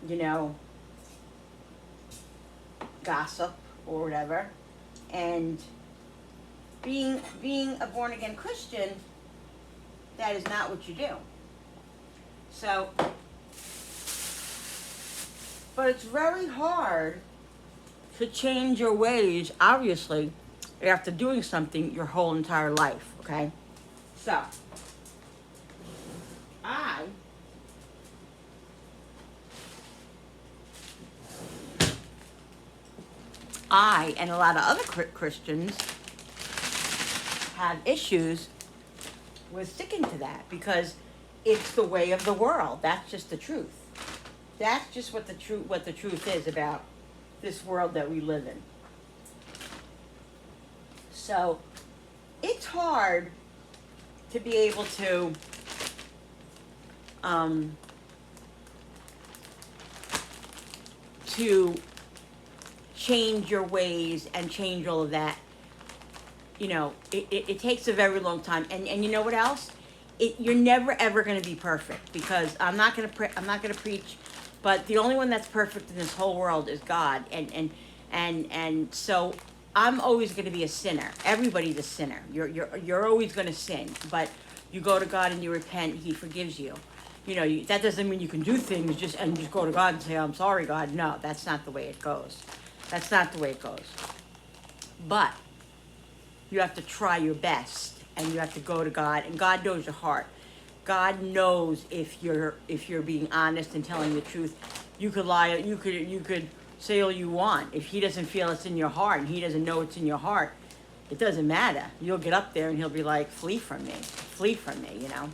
you know, gossip or whatever. And being a born again Christian, that is not what you do. So, but it's very hard to change your ways, obviously, after doing something your whole entire life, okay? So, I and a lot of other Christians have issues with sticking to that because it's the way of the world. That's just the truth. That's just what the truth is about this world that we live in. So it's hard to be able to change your ways and change all of that. You know, it takes a very long time. And you know what else? You're never ever going to be perfect, because I'm not going to preach, but the only one that's perfect in this whole world is God. And so I'm always going to be a sinner. Everybody's a sinner. You're always going to sin, but you go to God and you repent, He forgives you. You know, that doesn't mean you can do things just go to God and say, I'm sorry, God. No, that's not the way it goes. That's not the way it goes. But you have to try your best, and you have to go to God, and God knows your heart. God knows if you're being honest and telling the truth. You could lie, you could say all you want. If He doesn't feel it's in your heart and He doesn't know it's in your heart, it doesn't matter. You'll get up there and He'll be like, flee from me, you know.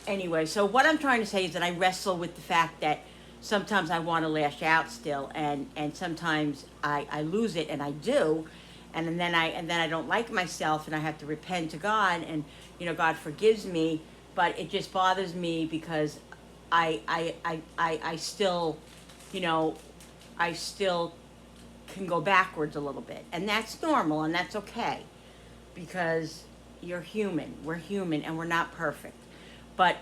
Anyway, so what I'm trying to say is that I wrestle with the fact that sometimes I want to lash out still, and sometimes I lose it, and I do, and then I don't like myself, and I have to repent to God, and you know, God forgives me, but it just bothers me because I still, you know, I still can go backwards a little bit, and that's normal, and that's okay, because you're human, we're human, and we're not perfect. But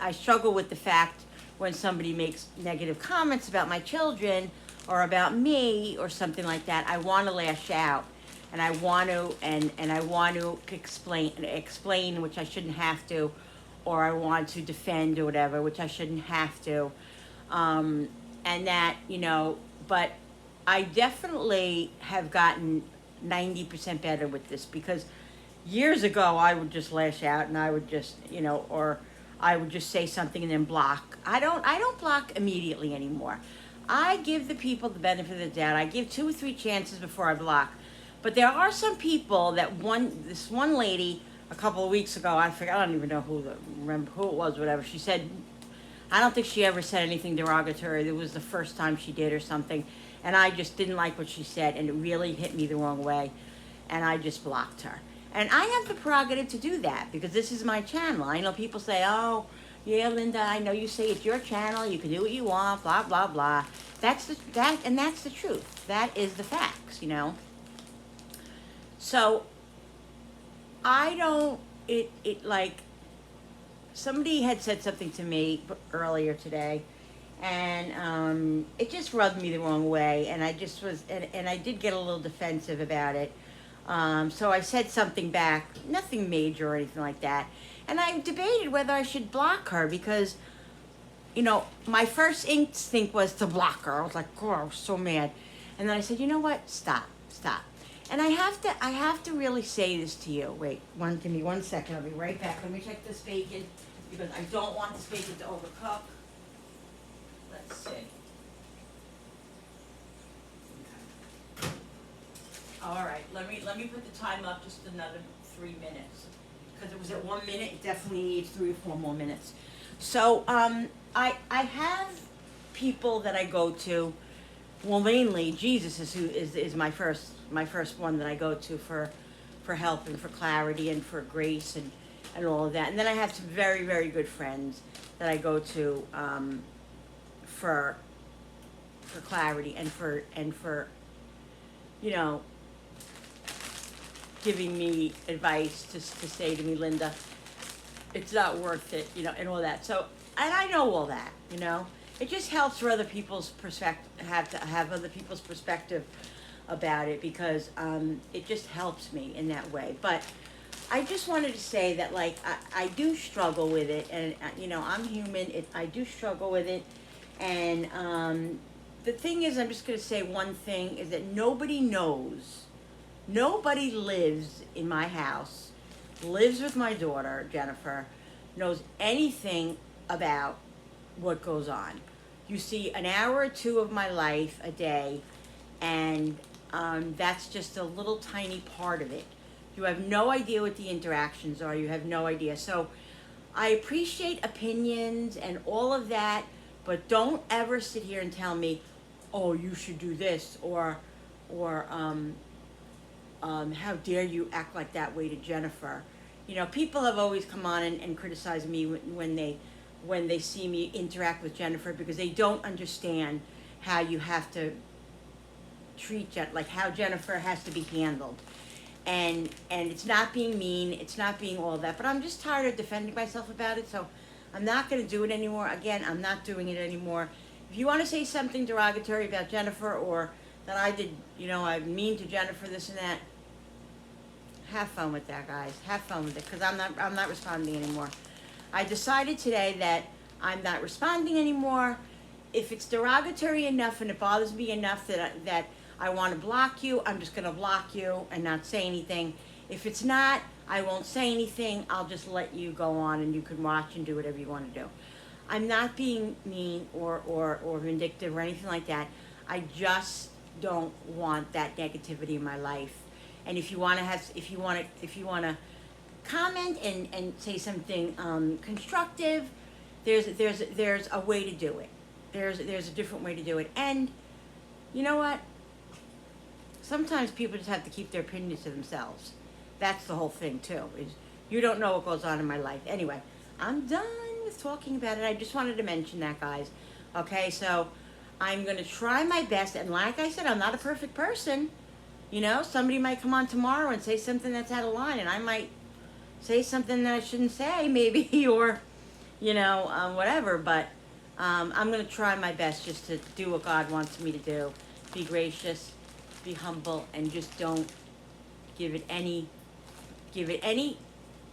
I struggle with the fact when somebody makes negative comments about my children or about me or something like that, I want to lash out, and I want to and I want to explain, which I shouldn't have to, or I want to defend or whatever, which I shouldn't have to, and that, you know. But I definitely have gotten 90% better with this, because years ago I would just lash out, and I would just, you know, or I would just say something and then block. I don't block immediately anymore. I give the people the benefit of the doubt. I give 2 or 3 chances before I block. But there are some people that this one lady a couple of weeks ago, I don't even know remember who it was, whatever. She said, I don't think she ever said anything derogatory. It was the first time she did or something. And I just didn't like what she said, and it really hit me the wrong way. And I just blocked her. And I have the prerogative to do that, because this is my channel. I know people say, oh, yeah, Linda, I know you say it's your channel, you can do what you want, blah, blah, blah. That's the truth. That is the facts, you know. So, I don't, like, somebody had said something to me earlier today, and it just rubbed me the wrong way, and I just was, and I did get a little defensive about it. So I said something back, nothing major or anything like that. And I debated whether I should block her, because, you know, my first instinct was to block her. I was like, oh, I was so mad. And then I said, you know what? Stop. And I have to really say this to you. Wait, give me 1 second. I'll be right back. Let me check this bacon, because I don't want this bacon to overcook. Let's see. All right, let me put the time up just another 3 minutes, because it was at 1 minute. It definitely needs 3 or 4 more minutes. So I have people that I go to. Well, mainly Jesus is my first one that I go to for help and for clarity and for grace and all of that. And then I have some very, very good friends that I go to for clarity and for you know, giving me advice to say to me, Linda, it's not worth it, you know, and all that. So, and I know all that, you know, it just helps for other people's perspective, have other people's perspective about it, because it just helps me in that way. But I just wanted to say that, like, I do struggle with it, and you know, I'm human. I do struggle with it, and the thing is, I'm just going to say one thing, is that nobody lives in my house, lives with my daughter, Jennifer, knows anything about what goes on. You see an hour or two of my life a day, and that's just a little tiny part of it. You have no idea what the interactions are. You have no idea. So I appreciate opinions and all of that, but don't ever sit here and tell me, oh, you should do this, or how dare you act like that way to Jennifer. You know, people have always come on and criticized me when they see me interact with Jennifer, because they don't understand how you have to treat like how Jennifer has to be handled. And it's not being mean, it's not being all that, but I'm just tired of defending myself about it, so I'm not going to do it anymore. Again, I'm not doing it anymore. If you want to say something derogatory about Jennifer, or that I did, you know, I'm mean to Jennifer, this and that, have fun with that, guys. Have fun with it, because I'm not responding anymore. I decided today that I'm not responding anymore. If it's derogatory enough and it bothers me enough that I want to block you, I'm just going to block you and not say anything. If it's not, I won't say anything. I'll just let you go on, and you can watch and do whatever you want to do. I'm not being mean or vindictive or anything like that. I just don't want that negativity in my life. And if you want to comment and say something constructive, there's a way to do it. There's a different way to do it. And you know what? Sometimes people just have to keep their opinions to themselves. That's the whole thing too, is you don't know what goes on in my life. Anyway, I'm done with talking about it. I just wanted to mention that, guys. Okay, so I'm going to try my best, and like I said, I'm not a perfect person. You know, somebody might come on tomorrow and say something that's out of line, and I might say something that I shouldn't say, maybe, or, you know, whatever. But I'm going to try my best just to do what God wants me to do. Be gracious, be humble, and just don't give it any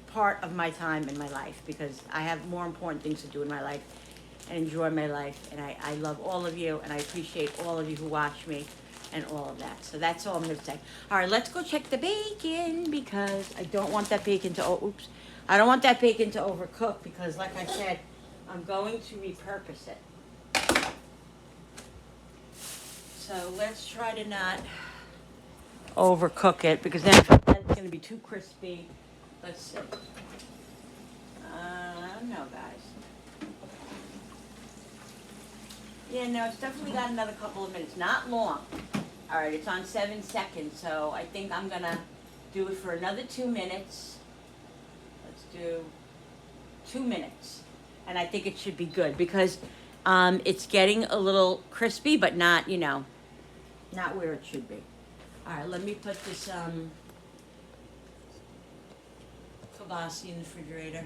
part of my time in my life, because I have more important things to do in my life and enjoy my life. And I love all of you, and I appreciate all of you who watch me and all of that. So that's all I'm going to say. All right, let's go check the bacon, because I don't want that bacon to overcook, because like I said, I'm going to repurpose it. So let's try to not overcook it, because then it's going to be too crispy. Let's see. I don't know, guys. Yeah, no, it's definitely got another couple of minutes. Not long. All right, it's on 7 seconds, so I think I'm going to do it for another 2 minutes. Let's do 2 minutes. And I think it should be good, because it's getting a little crispy, but not, you know, not where it should be. All right, let me put this kielbasa in the refrigerator.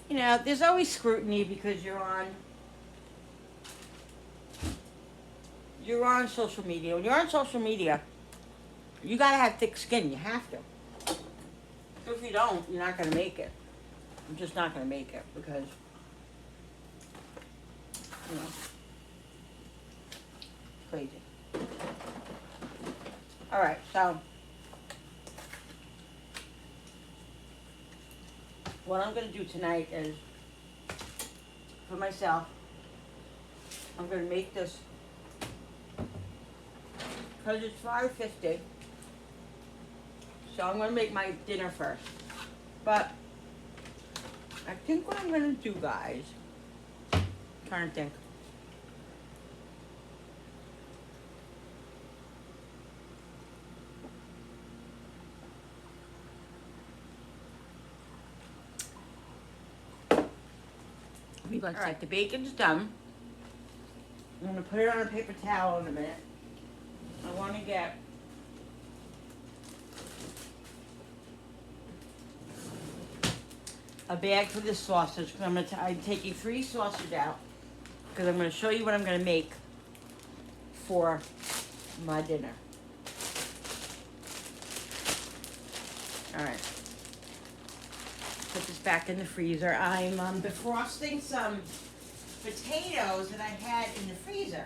You know, there's always scrutiny, because you're on social media. When you're on social media, you gotta have thick skin. You have to. If you don't, you're not gonna make it. You're just not gonna make it, because, you know, crazy. All right, so what I'm gonna do tonight is, for myself, I'm gonna make this, because it's $5.50. So I'm going to make my dinner first. But I think what I'm going to do, guys, I'm trying to think. Let me go check. The bacon's done. I'm going to put it on a paper towel in a minute. I want to get a bag for this sausage because I'm taking 3 sausage out because I'm going to show you what I'm going to make for my dinner. All right. Put this back in the freezer. I'm defrosting some potatoes that I had in the freezer.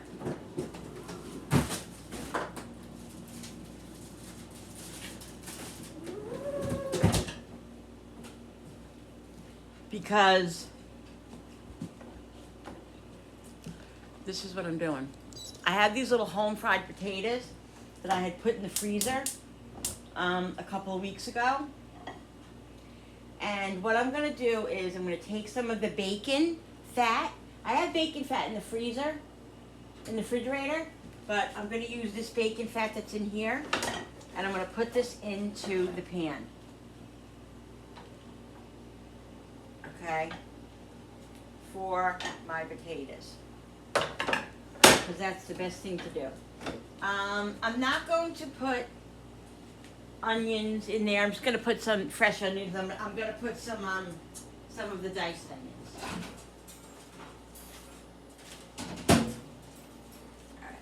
Because this is what I'm doing. I have these little home fried potatoes that I had put in the freezer a couple of weeks ago. And what I'm going to do is I'm going to take some of the bacon fat. I have bacon fat in the freezer, in the refrigerator, but I'm going to use this bacon fat that's in here, and I'm going to put this into the pan. Okay? For my potatoes. Because that's the best thing to do. I'm not going to put onions in there. I'm just going to put some fresh onions. I'm going to put some of the diced onions. All right.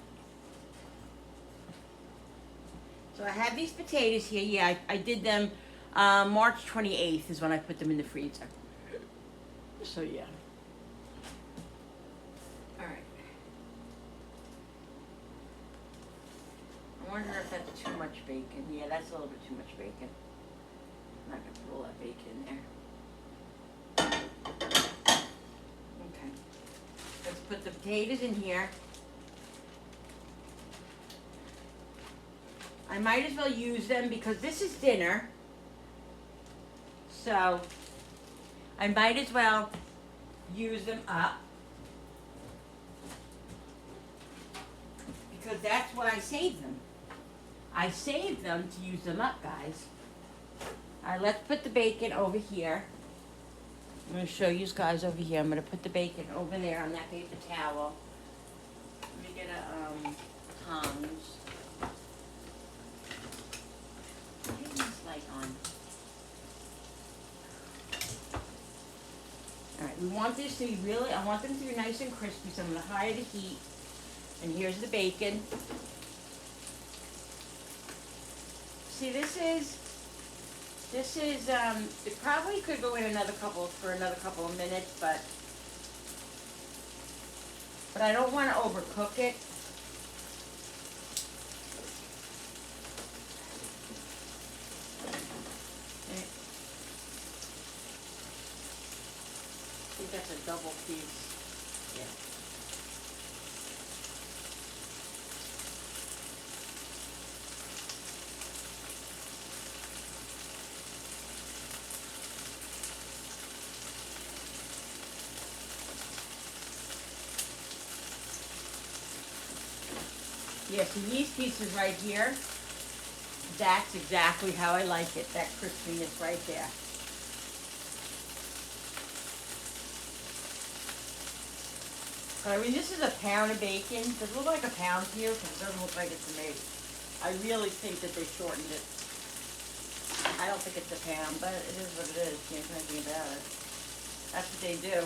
So I have these potatoes here. Yeah, I did them March 28th is when I put them in the freezer. So yeah. All right. I wonder if that's too much bacon. Yeah, that's a little bit too much bacon. I'm not going to put all that bacon in there. Okay. Let's put the potatoes in here. I might as well use them because this is dinner. So I might as well use them up. Because that's why I saved them. I saved them to use them up, guys. All right, let's put the bacon over here. I'm going to show you guys over here. I'm going to put the bacon over there on that paper towel. Let me get a tongs. Take this light on. All right, we want this to be really, I want them to be nice and crispy, so I'm going to higher the heat. And here's the bacon. See, this is, it probably could go in for another couple of minutes, but I don't want to overcook it. I think that's a double piece. Yeah. Yeah, so these pieces right here, that's exactly how I like it, that crispiness right there. I mean, this is a pound of bacon. Does it look like a pound to you? Because it doesn't look like it to me. I really think that they shortened it. I don't think it's a pound, but it is what it is. Can't do anything about it. That's what they do.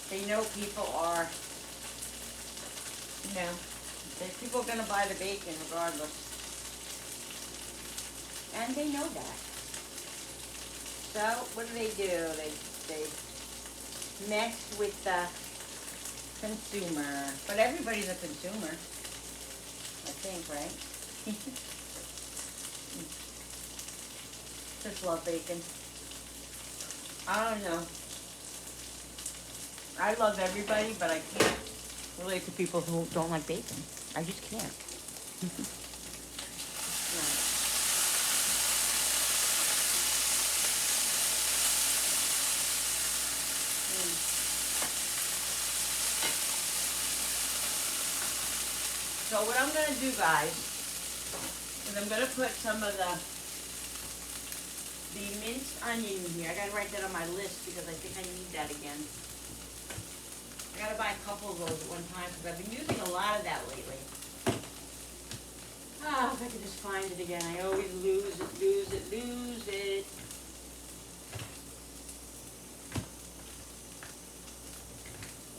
They know people are, you know, people are going to buy the bacon regardless. And they know that. So, what do? They mess with the consumer. But everybody's a consumer. I think, right? Just love bacon. I don't know. I love everybody, but I can't relate to people who don't like bacon. I just can't. Right. So what I'm going to do, guys, is I'm going to put some of the minced onion in here. I got to write that on my list because I think I need that again. I got to buy a couple of those at one time because I've been using a lot of that lately. Ah, if I could just find it again. I always lose it.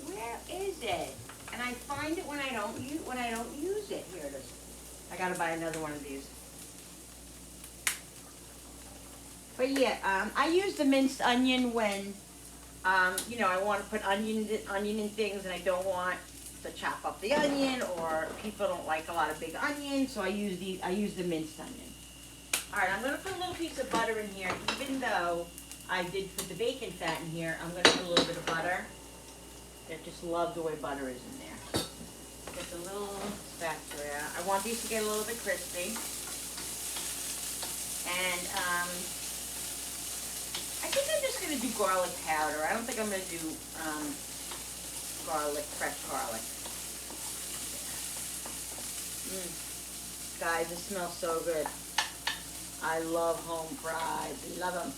Where is it? And I find it when I don't use it. Here it is. I gotta buy another one of these. But yeah, I use the minced onion when, you know, I want to put onion in things and I don't want to chop up the onion, or people don't like a lot of big onions, so I use the minced onion. All right, I'm gonna put a little piece of butter in here, even though I did put the bacon fat in here. I'm gonna put a little bit of butter. I just love the way butter is in there. Just a little spatula. I want these to get a little bit crispy. And I think I'm just going to do garlic powder. I don't think I'm going to do fresh garlic. Guys, it smells so good. I love home fries. Love them.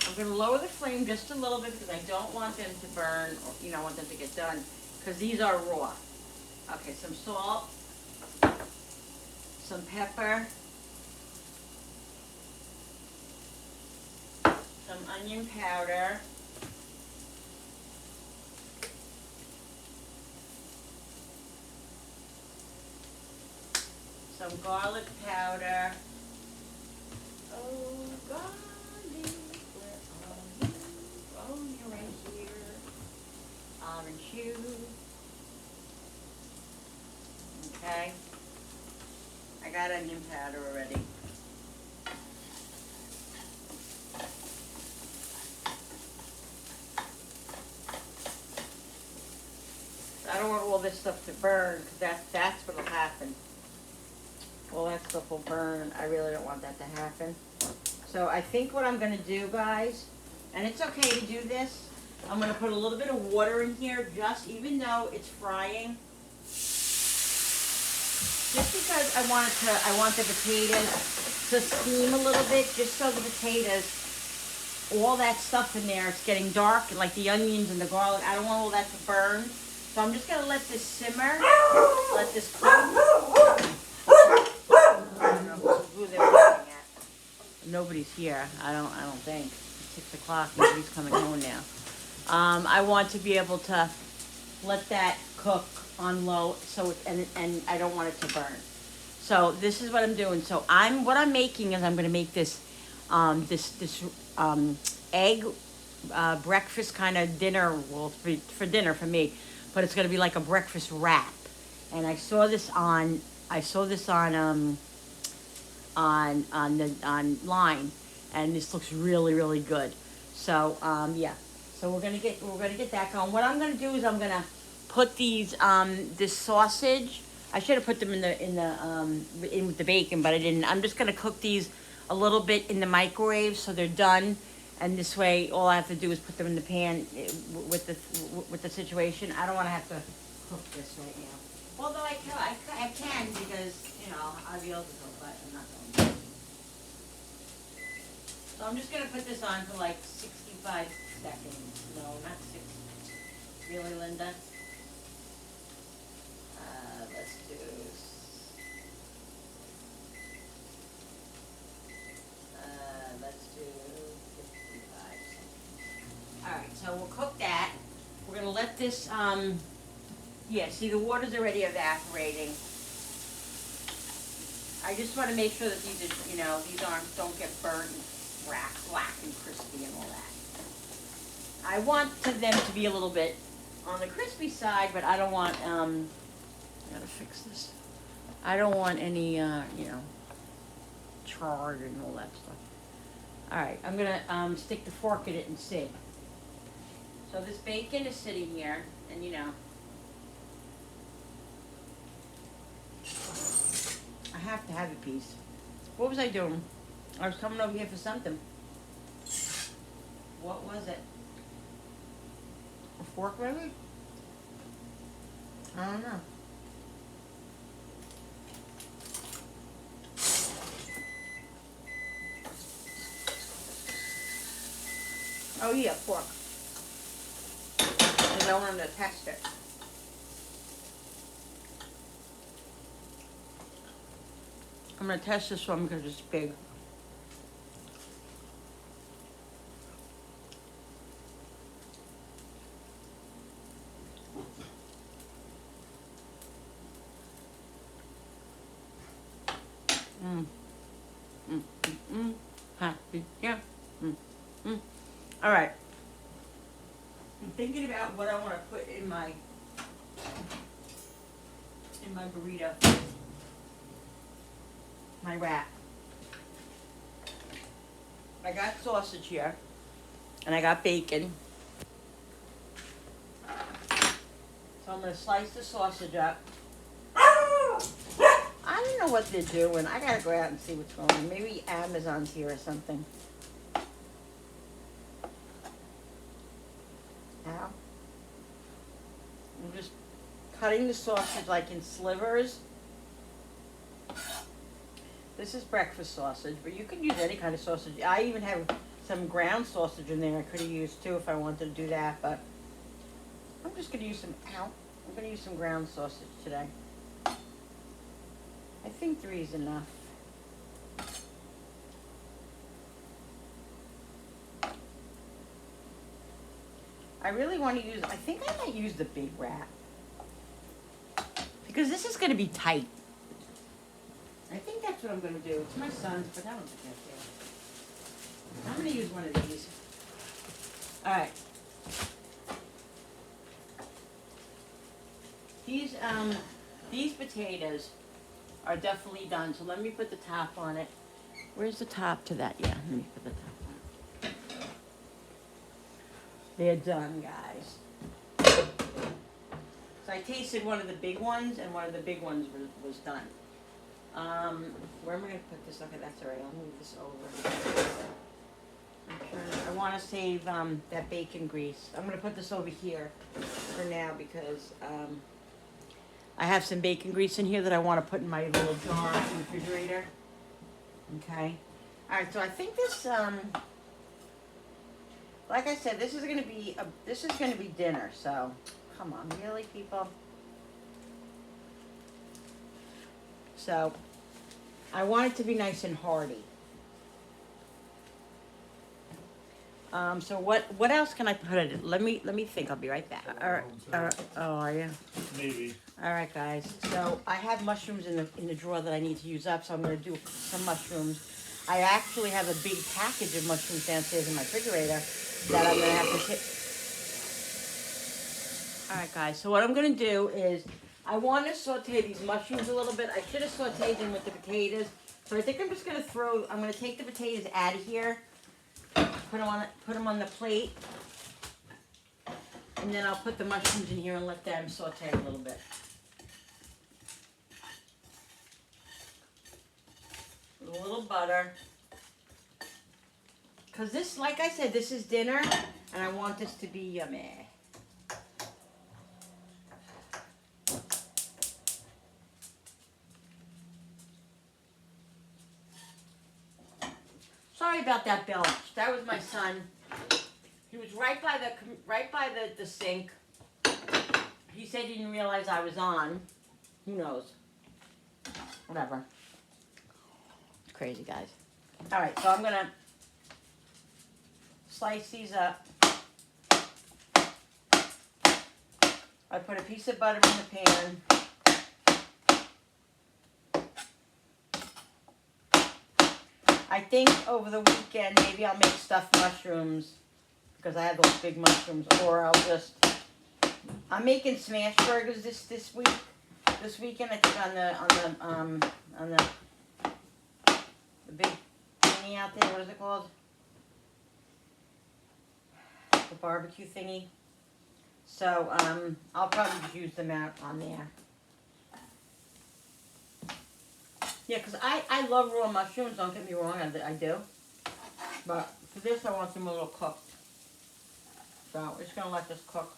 I'm going to lower the flame just a little bit because I don't want them to burn, or, you know, I want them to get done, because these are raw. Okay, some salt, some pepper, some onion powder, some garlic powder. Oh, garlic, where are you? Oh, you're right here. Orange hue. Okay. I got onion powder already. I don't want all this stuff to burn, because that's what will happen. All that stuff will burn. I really don't want that to happen. So I think what I'm going to do, guys, and it's okay to do this, I'm going to put a little bit of water in here, just even though it's frying. Just because I want the potatoes to steam a little bit, just so the potatoes, all that stuff in there, it's getting dark, like the onions and the garlic. I don't want all that to burn. So I'm just going to let this simmer, let this cook. I don't know who they're looking at. Nobody's here. I don't think. It's 6 o'clock. Nobody's coming home now. I want to be able to let that cook on low, so and I don't want it to burn. So this is what I'm doing. So what I'm making is I'm going to make this egg breakfast kind of dinner, well, for dinner for me, but it's going to be like a breakfast wrap. And I saw this on online, and this looks really, really good. So yeah, so we're gonna get that going. What I'm gonna do is I'm gonna put these this sausage. I should have put them in with the bacon, but I didn't. I'm just gonna cook these a little bit in the microwave so they're done. And this way, all I have to do is put them in the pan with the situation. I don't want to have to cook this right now. Although I can because, you know, I'll be able to cook, but I'm not going to. So I'm just going to put this on for like 65 seconds. No, not 60. Really, Linda? Let's do... let's do 55 seconds. Alright, so we'll cook that. We're going to let this... yeah, see, the water's already evaporating. I just want to make sure that these are, you know, don't get burnt and black and crispy and all that. I want them to be a little bit on the crispy side, but I don't want, I gotta fix this. I don't want any, you know, charred and all that stuff. Alright, I'm gonna stick the fork in it and see. So this bacon is sitting here, and you know, I have to have a piece. What was I doing? I was coming over here for something. What was it? A fork maybe? I don't know. Oh yeah, fork. and I want them to test it. I'm going to test this one because it's big. Happy, yeah. All right. I'm thinking about what I want to put in my burrito, my wrap. I got sausage here, and I got bacon. So I'm gonna slice the sausage up. I don't know what they're doing. I gotta go out and see what's going on. Maybe Amazon's here or something. Ow. I'm just cutting the sausage like in slivers. This is breakfast sausage, but you can use any kind of sausage. I even have some ground sausage in there I could have used too if I wanted to do that, but I'm just gonna use some, I'm gonna use some ground sausage today. I think 3 is enough. I really want to use, I think I might use the big wrap. Because this is going to be tight. I think that's what I'm going to do. It's my son's, but I don't think that's it. I'm going to use one of these. Alright. These potatoes are definitely done, so let me put the top on it. Where's the top to that? Yeah, let me put the top on it. They're done, guys. So I tasted one of the big ones, and one of the big ones was done. Where am I going to put this? Okay, that's all right. I'll move this over. I want to save that bacon grease. I'm going to put this over here for now because I have some bacon grease in here that I want to put in my little jar in the refrigerator. Okay. All right. So I think this, like I said, this is going to be dinner. So come on, really, people. So I want it to be nice and hearty. So what else can I put in it? Let me think. I'll be right back. Oh, are you? Maybe. All right, guys. So I have mushrooms in the drawer that I need to use up. So I'm going to do some mushrooms. I actually have a big package of mushrooms downstairs in my refrigerator that I'm going to have to take. All right, guys. So what I'm going to do is I want to saute these mushrooms a little bit. I should have sauteed them with the potatoes. So I think I'm just going to I'm going to take the potatoes out of here. Put them on the plate, and then I'll put the mushrooms in here and let them saute a little bit. With a little butter, because this, like I said, this is dinner, and I want this to be yummy. Sorry about that belch. That was my son. He was right by the sink. He said he didn't realize I was on. Who knows? Whatever. It's crazy, guys. All right, so I'm gonna slice these up. I put a piece of butter in the pan. I think over the weekend, maybe I'll make stuffed mushrooms because I have those big mushrooms, or I'm making smash burgers this week. This weekend, I think on the big thingy out there. What is it called? The barbecue thingy. So I'll probably just use them out on there. Yeah, because I love raw mushrooms, don't get me wrong, I do. But for this, I want them a little cooked. So we're just going to let this cook.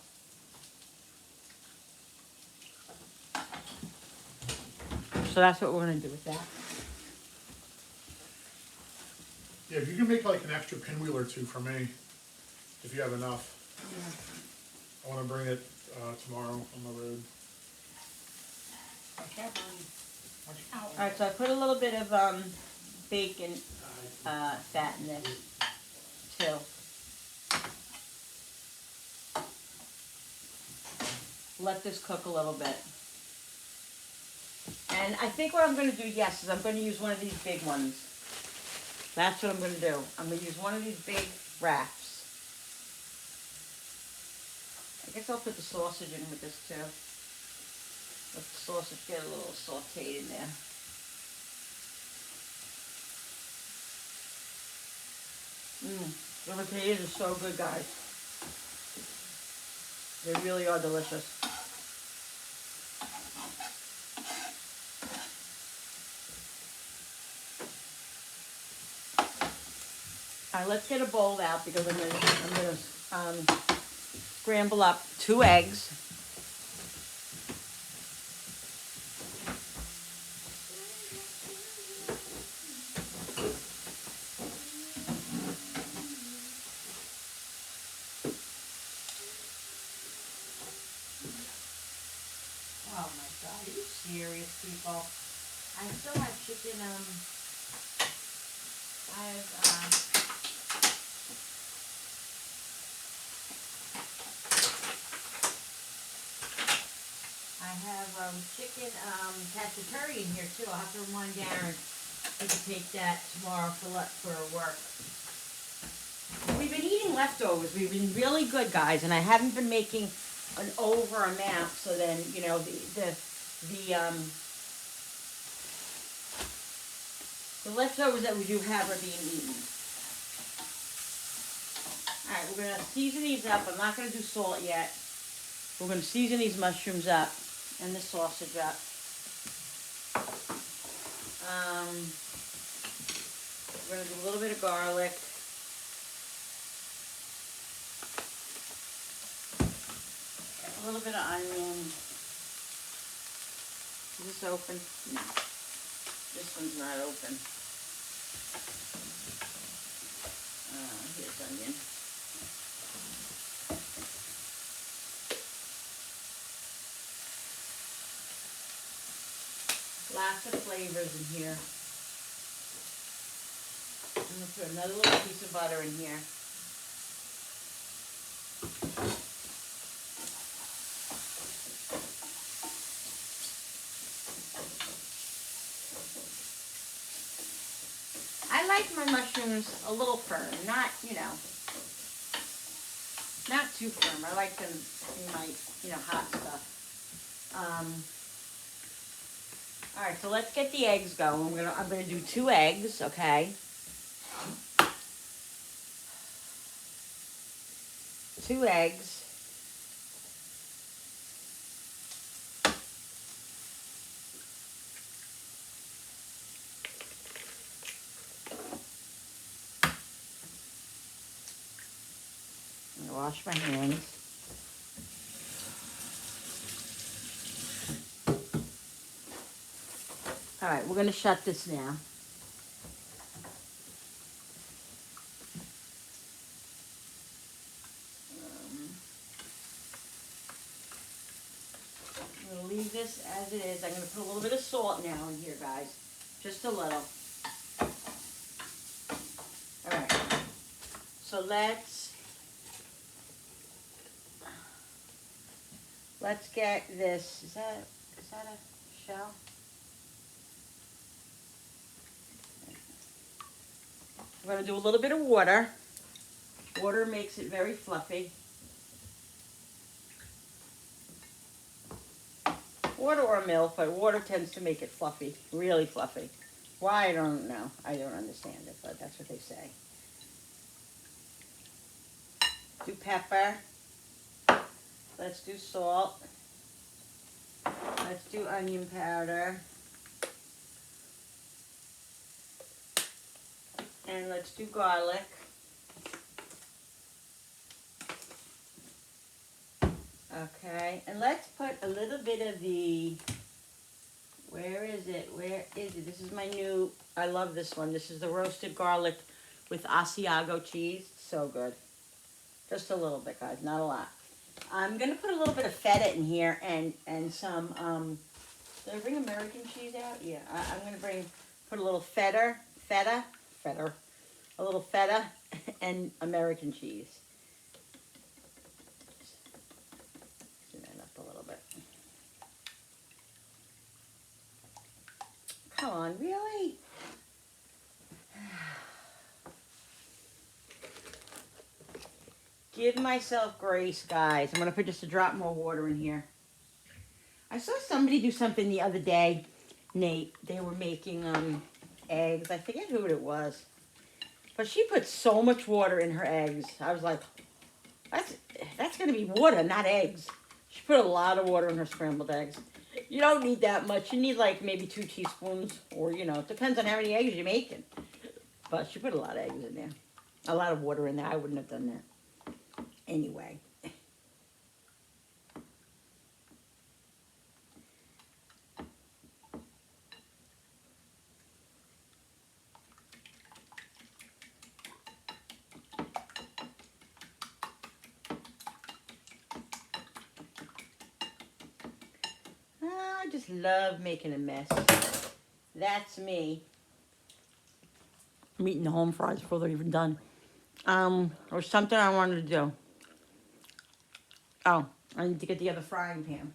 So that's what we're going to do with that. Yeah, if you can make like an extra pinwheel or two for me, if you have enough. I want to bring it tomorrow on the road. Alright, so I put a little bit of bacon fat in this too. Let this cook a little bit. And I think what I'm going to do, yes, is I'm going to use one of these big ones. That's what I'm going to do. I'm going to use one of these big wraps. I guess I'll put the sausage in with this too. Let the sausage get a little sauteed in there. The potatoes are so good, guys. They really are delicious. Alright, let's get a bowl out because I'm gonna scramble up 2 eggs. Oh my God, are you serious, people? I still have chicken, I have chicken cacciatore in here too. I'll have to remind Darren to take that tomorrow for work. We've been eating leftovers. We've been really good, guys, and I haven't been making an over amount. So then, you know, the leftovers that we do have are being eaten. All right, we're gonna season these up. I'm not gonna do salt yet. We're gonna season these mushrooms up and the sausage up. We're gonna do a little bit of garlic. A little bit of onion. Is this open? No. This one's not open. Here's onion. Lots of flavors in here. I'm going to put another little piece of butter in here. I like my mushrooms a little firm, not, you know, not too firm. I like them in my, you know, hot stuff. All right, so let's get the eggs going. I'm gonna do 2 eggs, okay? 2 eggs. I'm gonna wash my hands. All right, we're gonna shut this now. I'm gonna leave this as it is. I'm gonna put a little bit of salt now in here, guys. Just a little. All right. So let's get this. Is that a shell? We're going to do a little bit of water. Water makes it very fluffy. Water or milk, but water tends to make it fluffy, really fluffy. Why, I don't know. I don't understand it, but that's what they say. Do pepper. Let's do salt. Let's do onion powder. And let's do garlic. Okay, and let's put a little bit of the, where is it? This is my new, I love this one. This is the roasted garlic with Asiago cheese. So good. Just a little bit, guys, not a lot. I'm gonna put a little bit of feta in here and some did I bring American cheese out? Yeah, I'm gonna put a little feta, a little feta and American cheese. Tune that up a little bit. Come on, really? Give myself grace, guys. I'm gonna put just a drop more water in here. I saw somebody do something the other day, Nate. They were making eggs. I forget who it was. But she put so much water in her eggs. I was like, that's gonna be water, not eggs. She put a lot of water in her scrambled eggs. You don't need that much. You need like maybe 2 teaspoons, or it depends on how many eggs you're making. But she put a lot of eggs in there. A lot of water in there. I wouldn't have done that. Anyway. I just love making a mess. That's me. I'm eating the home fries before they're even done. Or something I wanted to do. Oh, I need to get the other frying pan.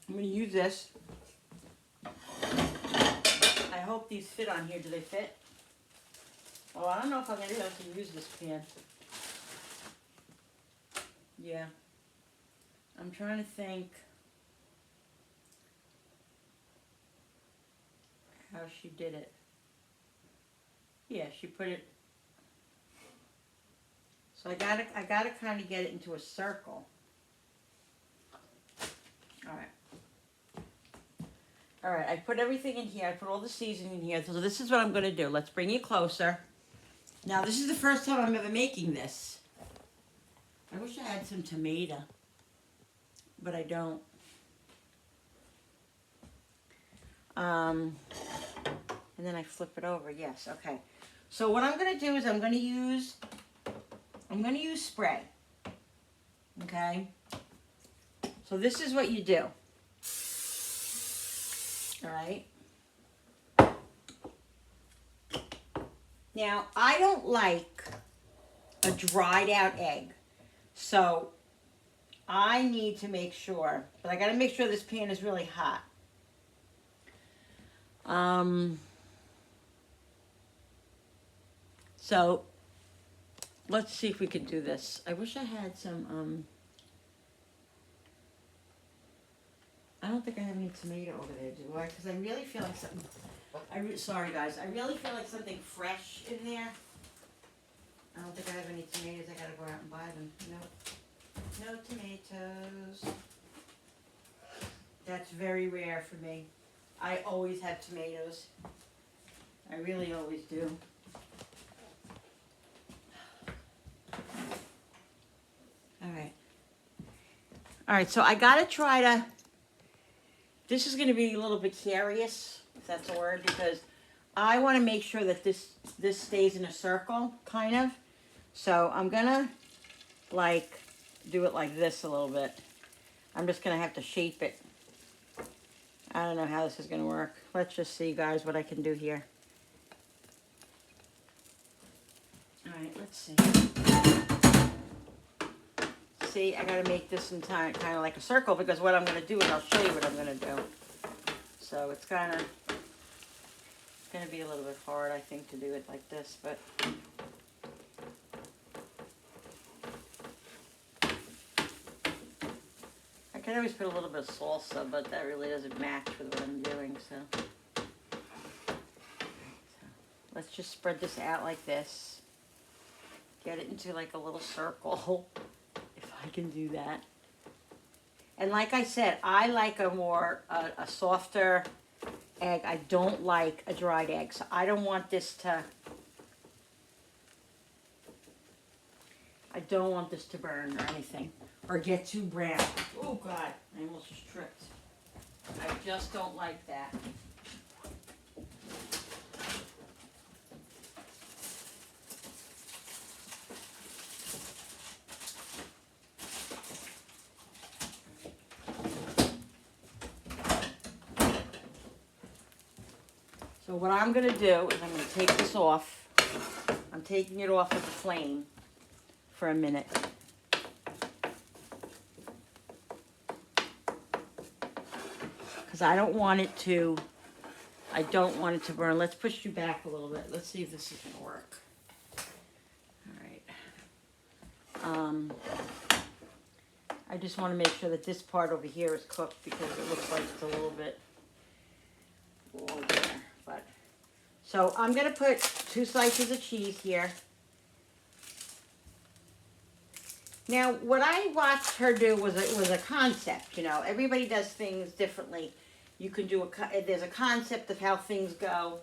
I'm going to use this. I hope these fit on here. Do they fit? Oh, I don't know if I'm going to be able to use this pan. Yeah. I'm trying to think how she did it. Yeah, she put it. So I gotta kind of get it into a circle. All right, I put everything in here. I put all the seasoning in here. So this is what I'm gonna do. Let's bring you closer. Now this is the first time I'm ever making this. I wish I had some tomato, but I don't. And then I flip it over. Yes, okay. So what I'm gonna do is I'm gonna use spray. Okay. So this is what you do. All right. Now I don't like a dried out egg, so I need to make sure. But I got to make sure this pan is really hot. So let's see if we can do this. I wish I had some, I don't think I have any tomato over there, do I? Because I really feel like something, sorry guys, I really feel like something fresh in there. I don't think I have any tomatoes. I gotta go out and buy them. Nope. No tomatoes. That's very rare for me. I always have tomatoes. I really always do. All right, so I gotta try to, this is gonna be a little bit curious, if that's a word, because I wanna make sure that this stays in a circle, kind of. So I'm gonna, like, do it like this a little bit. I'm just gonna have to shape it. I don't know how this is gonna work. Let's just see, guys, what I can do here. All right, let's see. See, I gotta make this in time, kind of like a circle, because what I'm gonna do is I'll show you what I'm gonna do. So it's gonna be a little bit hard, I think, to do it like this, but. I can always put a little bit of salsa, but that really doesn't match with what I'm doing, so. Let's just spread this out like this. Get it into like a little circle, if I can do that. And like I said, I like a softer egg. I don't like a dried egg, so I don't want this to, burn or anything, or get too brown. Oh God, I almost just tripped. I just don't like that. So what I'm going to do is I'm going to take this off. I'm taking it off of the flame for a minute. Because I don't want it to burn. Let's push you back a little bit. Let's see if this is going to work. All right. I just want to make sure that this part over here is cooked because it looks like it's a little bit over there. But so I'm going to put 2 slices of cheese here. Now, what I watched her do was a concept. You know, everybody does things differently. You can do there's a concept of how things go,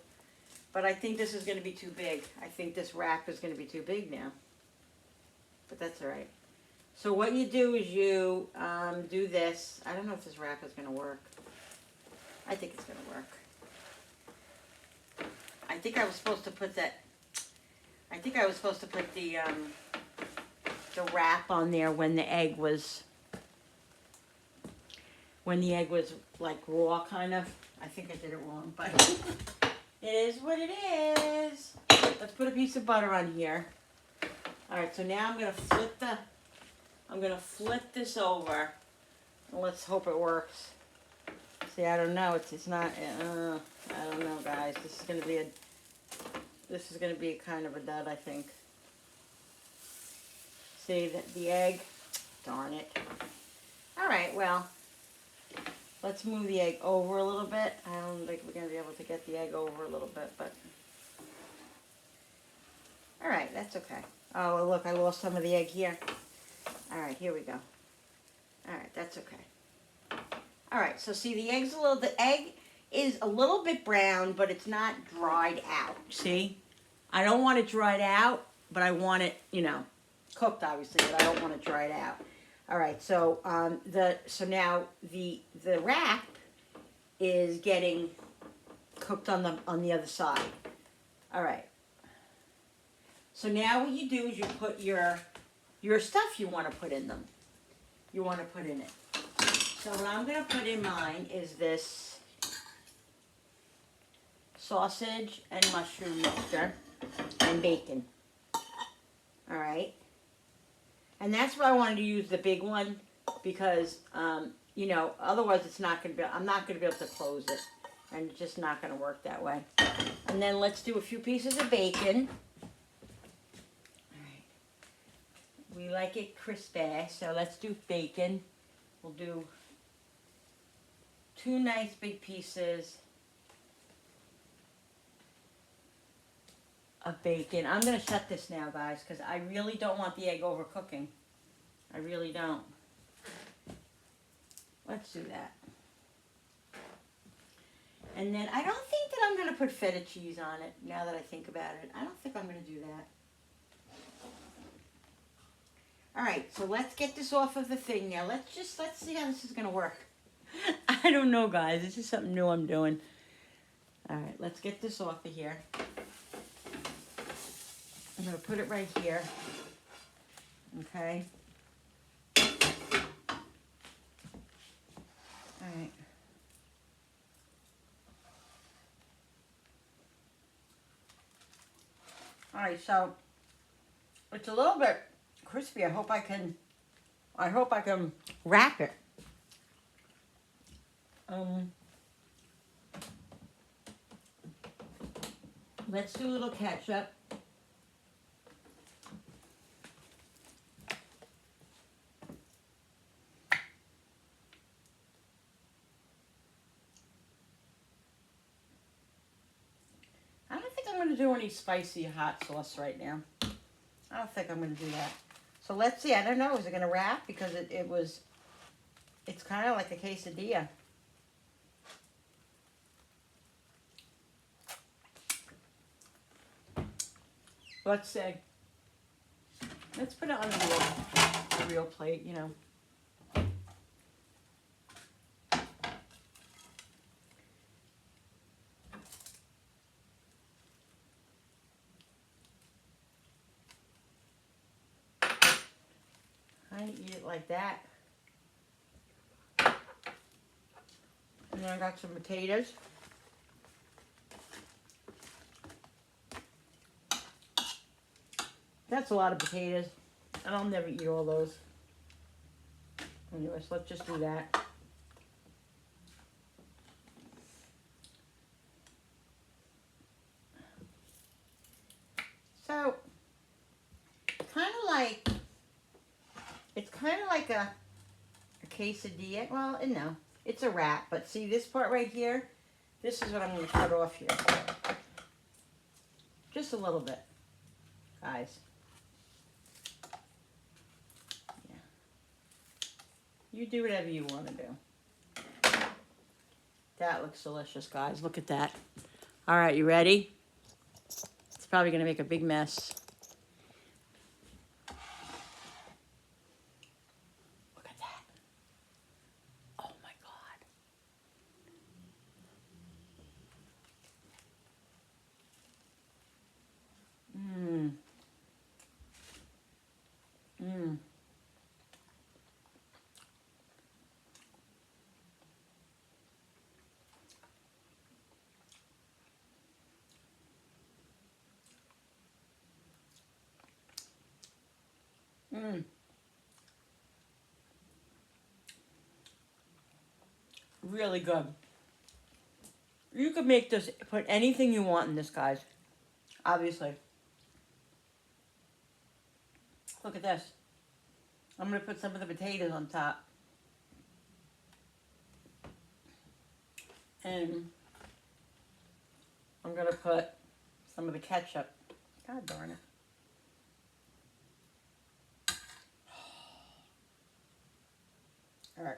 but I think this is going to be too big. I think this wrap is going to be too big now, but that's all right. So what you do is you do this. I don't know if this wrap is going to work. I think it's going to work. I think I was supposed to put that. I think I was supposed to put the wrap on there when the egg was like raw, kind of. I think I did it wrong, but it is what it is. Let's put a piece of butter on here. All right, so now I'm gonna flip this over, and let's hope it works. See, I don't know. It's not. I don't know, guys. This is gonna be kind of a dud, I think. See that the egg. Darn it. All right, well. Let's move the egg over a little bit. I don't think we're going to be able to get the egg over a little bit, but... All right, that's okay. Oh, well, look, I lost some of the egg here. All right, here we go. All right, that's okay. All right, so see, the egg is a little bit brown, but it's not dried out. See? I don't want it dried out, but I want it, you know, cooked, obviously, but I don't want it dried out. All right, so now the wrap is getting cooked on the other side. All right. So now what you do is you put your stuff you want to put in them. You want to put in it. So what I'm going to put in mine is this sausage and mushroom mixture and bacon. All right. And that's why I wanted to use the big one because, you know, otherwise I'm not going to be able to close it. And it's just not going to work that way. And then let's do a few pieces of bacon. All right. We like it crispy, so let's do bacon. We'll do 2 nice big pieces of bacon. I'm going to shut this now, guys, because I really don't want the egg overcooking. I really don't. Let's do that. And then I don't think that I'm going to put feta cheese on it, now that I think about it. I don't think I'm going to do that. All right, so let's get this off of the thing now. Let's see how this is going to work. I don't know, guys. This is something new I'm doing. All right, let's get this off of here. I'm going to put it right here. Okay. All right. All right, so it's a little bit crispy. I hope I can wrap it. Let's do a little ketchup. I'm going to do any spicy hot sauce right now. I don't think I'm going to do that. So let's see. I don't know. Is it going to wrap? Because it's kind of like a quesadilla. Let's see. Let's put it on a real plate, you know. I eat it like that. And then I got some potatoes. That's a lot of potatoes. And I'll never eat all those. Anyways, let's just do that. So, it's kind of like a quesadilla. Well, no, it's a wrap. But see this part right here? This is what I'm going to cut off here. Just a little bit, guys. Yeah. You do whatever you want to do. That looks delicious, guys. Look at that. All right, you ready? It's probably going to make a big mess. Look at that. Oh, my God. Mmm. Mmm. Mmm. Really good. You could make this, put anything you want in this, guys. Obviously. Look at this. I'm going to put some of the potatoes on top. And I'm going to put some of the ketchup. God darn it. All right.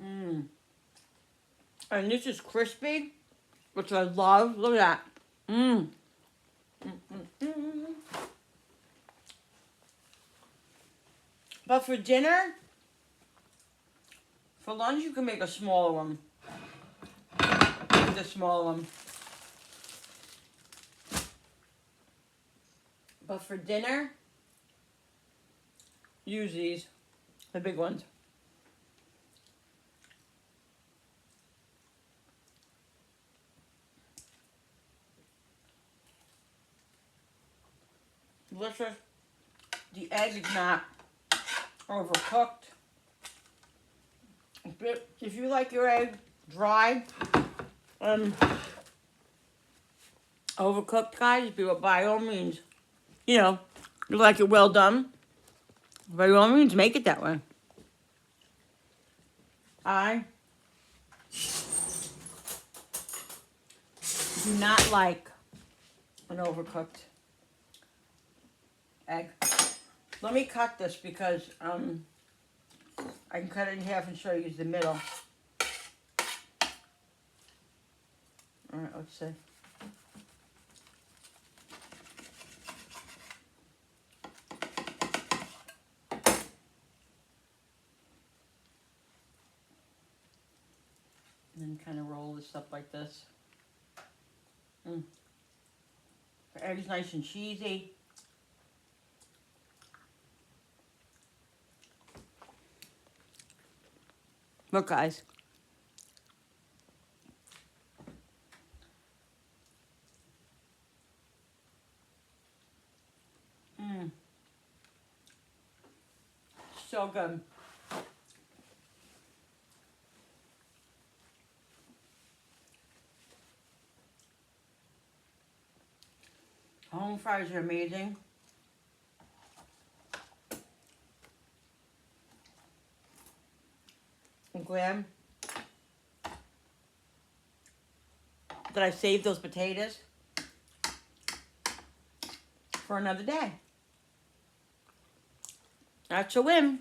Mmm. And this is crispy, which I love. Look at that. Mmm. But for dinner, for lunch, you can make a smaller one. The smaller one. But for dinner, use these, the big ones. Delicious. The egg is not overcooked. If you like your egg dry, overcooked, guys, by all means, you like it well done, by all means, make it that way. I do not like an overcooked egg. Let me cut this because I can cut it in half and show you the middle. All right, let's see. And then kind of roll this up like this. The egg's nice and cheesy. Look, guys. So good. Home fries are amazing. I'm glad that I saved those potatoes for another day. That's a win.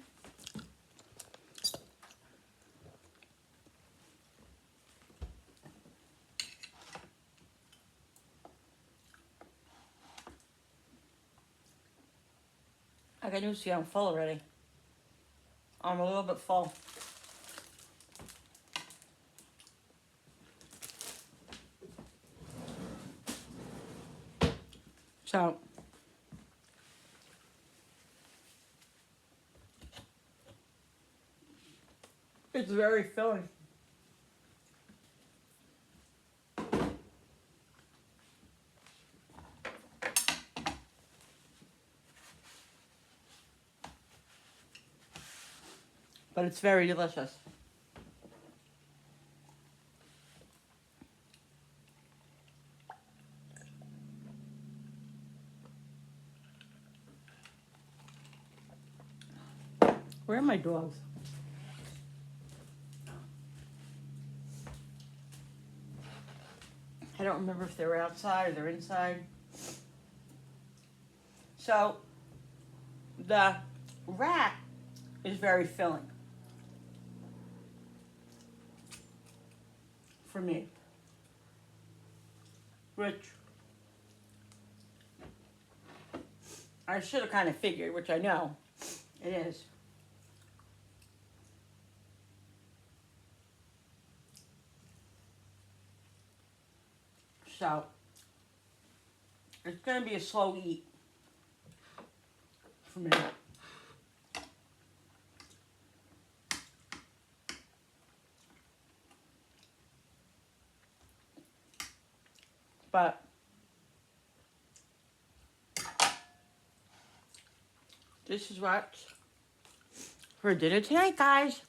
I can see I'm full already. I'm a little bit full. So, it's very filling. but it's very delicious. Where are my dogs? I don't remember if they were outside or they're inside. So, the wrap is very filling for me. Which I should have kind of figured, which I know it is. So, it's going to be a slow eat for me. But this is what's for dinner tonight, guys.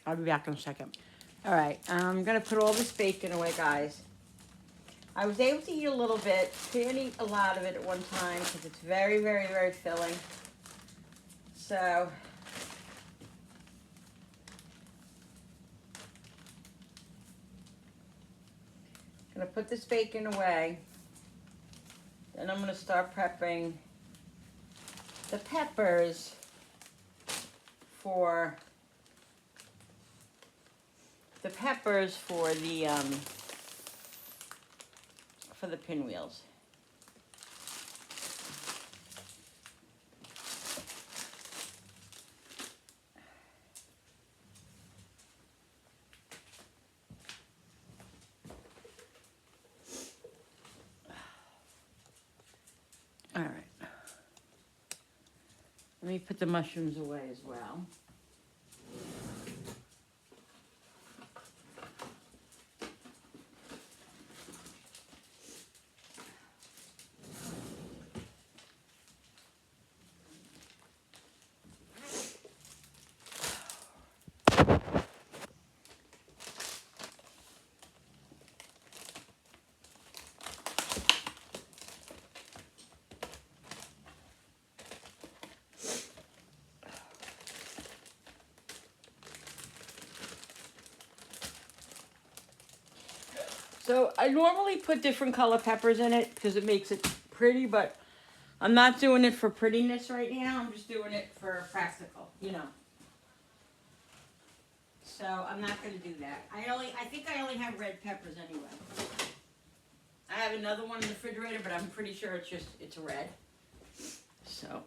I'll be back in a second. All right, I'm gonna put all this bacon away, guys. I was able to eat a little bit. Can't eat a lot of it at one time because it's very, very, very filling. So, I'm gonna put this bacon away. Then I'm gonna start prepping the peppers for the pinwheels. All right. Let me put the mushrooms away as well. So I normally put different color peppers in it because it makes it pretty, but I'm not doing it for prettiness right now. I'm just doing it for practical, you know. So I'm not going to do that. I think I only have red peppers anyway. I have another one in the refrigerator, but I'm pretty sure it's red. So,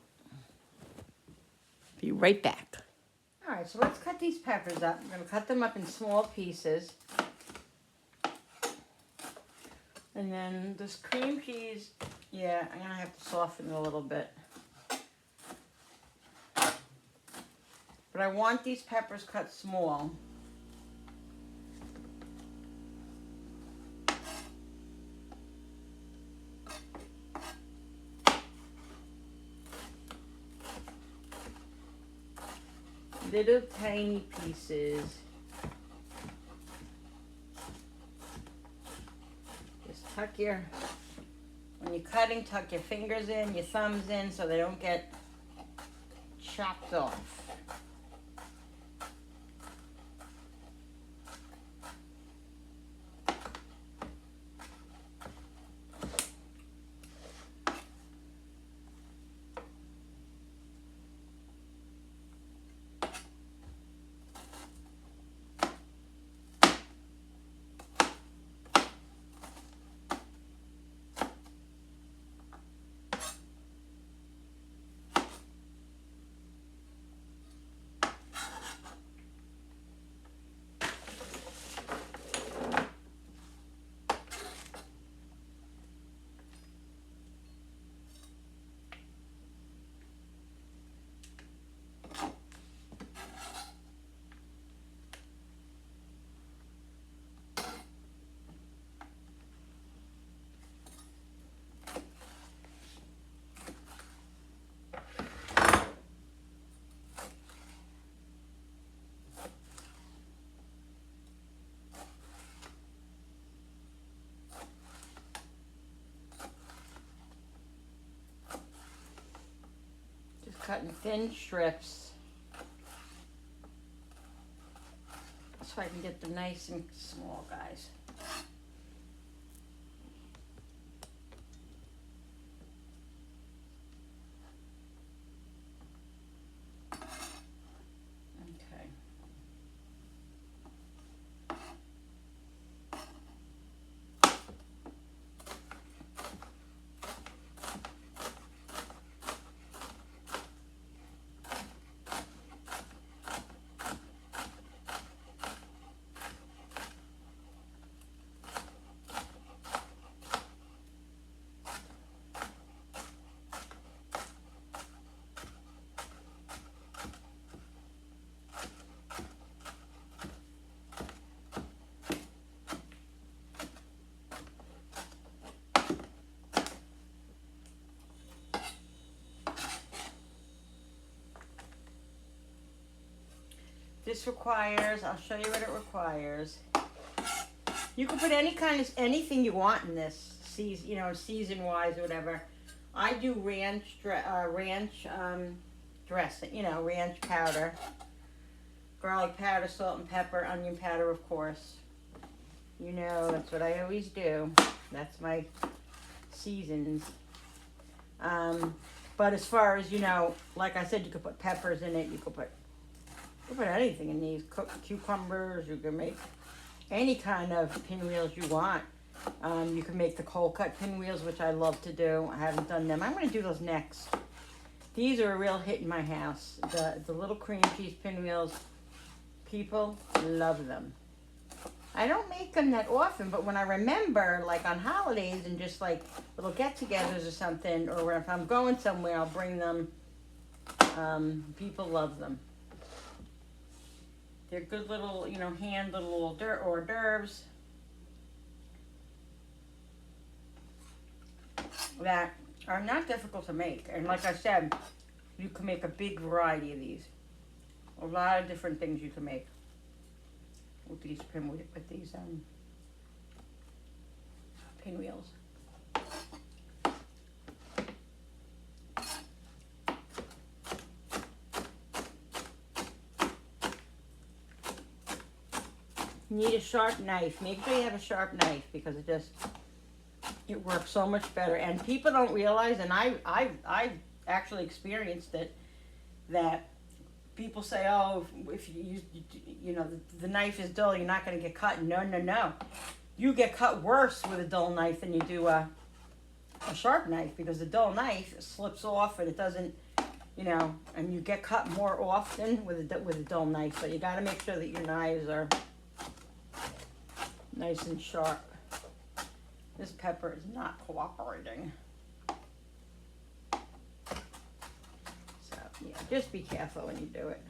be right back. All right, so let's cut these peppers up. I'm going to cut them up in small pieces. And then this cream cheese, yeah, I'm going to have to soften it a little bit. But I want these peppers cut small. Little tiny pieces. When you're cutting, tuck your fingers in, your thumbs in, so they don't get chopped off. cut in thin strips so I can get them nice and small, guys. Okay. This requires, I'll show you what it requires. You can put anything you want in this, season-wise or whatever. I do ranch dressing, ranch powder, garlic powder, salt and pepper, onion powder, of course. That's what I always do. That's my seasons. But as far as, like I said, you could put peppers in it. You could put anything in these. Cooked cucumbers. You can make any kind of pinwheels you want. You can make the cold cut pinwheels, which I love to do. I haven't done them. I'm going to do those next. These are a real hit in my house. The little cream cheese pinwheels. People love them. I don't make them that often, but when I remember, like on holidays and just like little get-togethers or something, or if I'm going somewhere, I'll bring them. People love them. They're good little, hand little hors d'oeuvres that are not difficult to make. And like I said, you can make a big variety of these. A lot of different things you can make with these pinwheels. You need a sharp knife. Make sure you have a sharp knife because it works so much better. And people don't realize, and I've actually experienced it, that people say, oh, if you use, the knife is dull, you're not going to get cut. No. You get cut worse with a dull knife than you do a sharp knife, because the dull knife slips off and it doesn't, and you get cut more often with a dull knife. So you got to make sure that your knives are nice and sharp. This pepper is not cooperating. So, yeah, just be careful when you do it.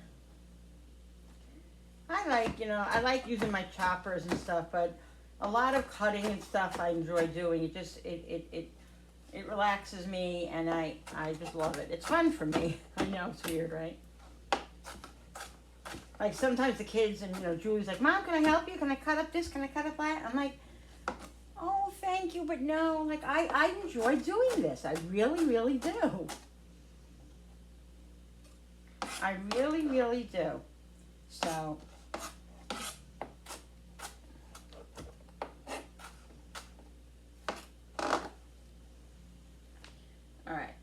I like using my choppers and stuff, but a lot of cutting and stuff I enjoy doing. It relaxes me, and I just love it. It's fun for me. I know, it's weird, right? Like sometimes the kids and Julie's like, Mom, can I help you? Can I cut up this? Can I cut up that? I'm like, oh, thank you, but no. Like I enjoy doing this. I really, really do. I really, really do. So. All right.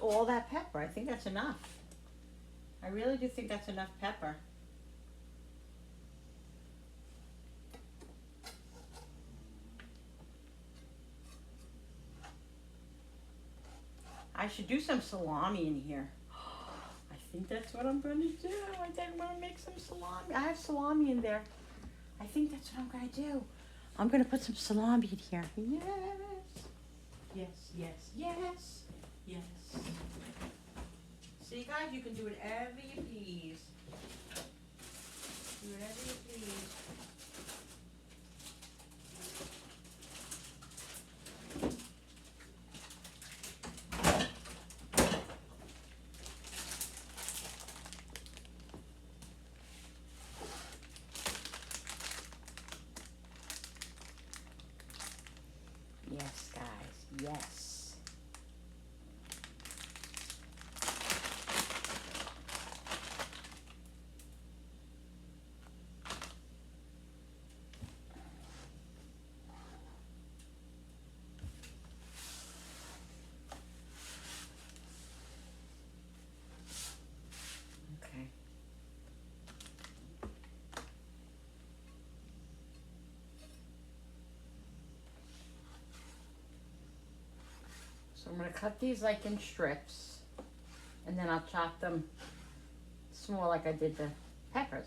All that pepper. I think that's enough. I really do think that's enough pepper. I should do some salami in here. I think that's what I'm going to do. I think I'm going to make some salami. I have salami in there. I think that's what I'm going to do. I'm going to put some salami in here. Yes. Yes, yes, yes. Yes. See, guys, you can do whatever you please. Do whatever you please. Yes, guys, yes. Okay. So I'm going to cut these like in strips, and then I'll chop them small like I did the peppers.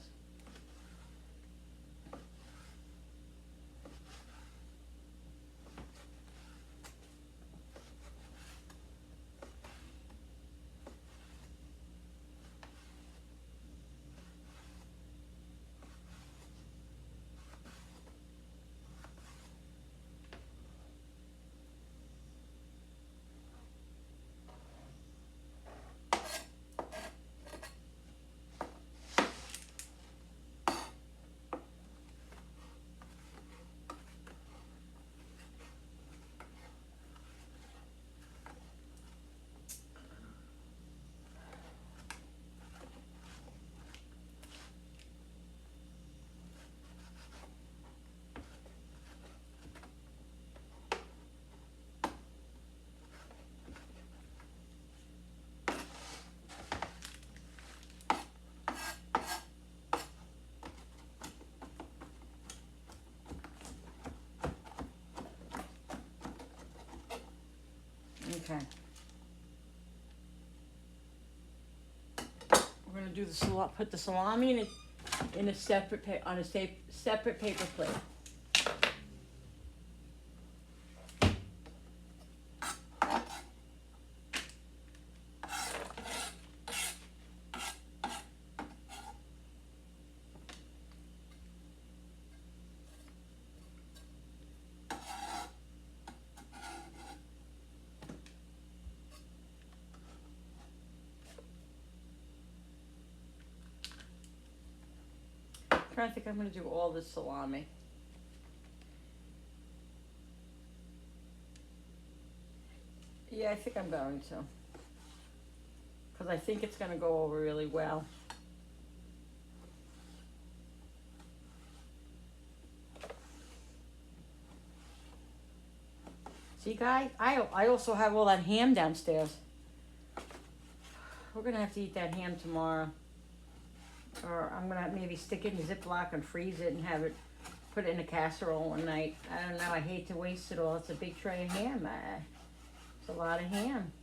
Okay. We're gonna do the put the salami in a separate on a separate paper plate. I think I'm going to do all this salami. Yeah, I think I'm going to. Because I think it's going to go over really well. See, guys, I also have all that ham downstairs. We're going to have to eat that ham tomorrow. Or I'm going to maybe stick it in a Ziploc and freeze it and have it, put it in a casserole one night. I don't know, I hate to waste it all. It's a big tray of ham. It's a lot of ham.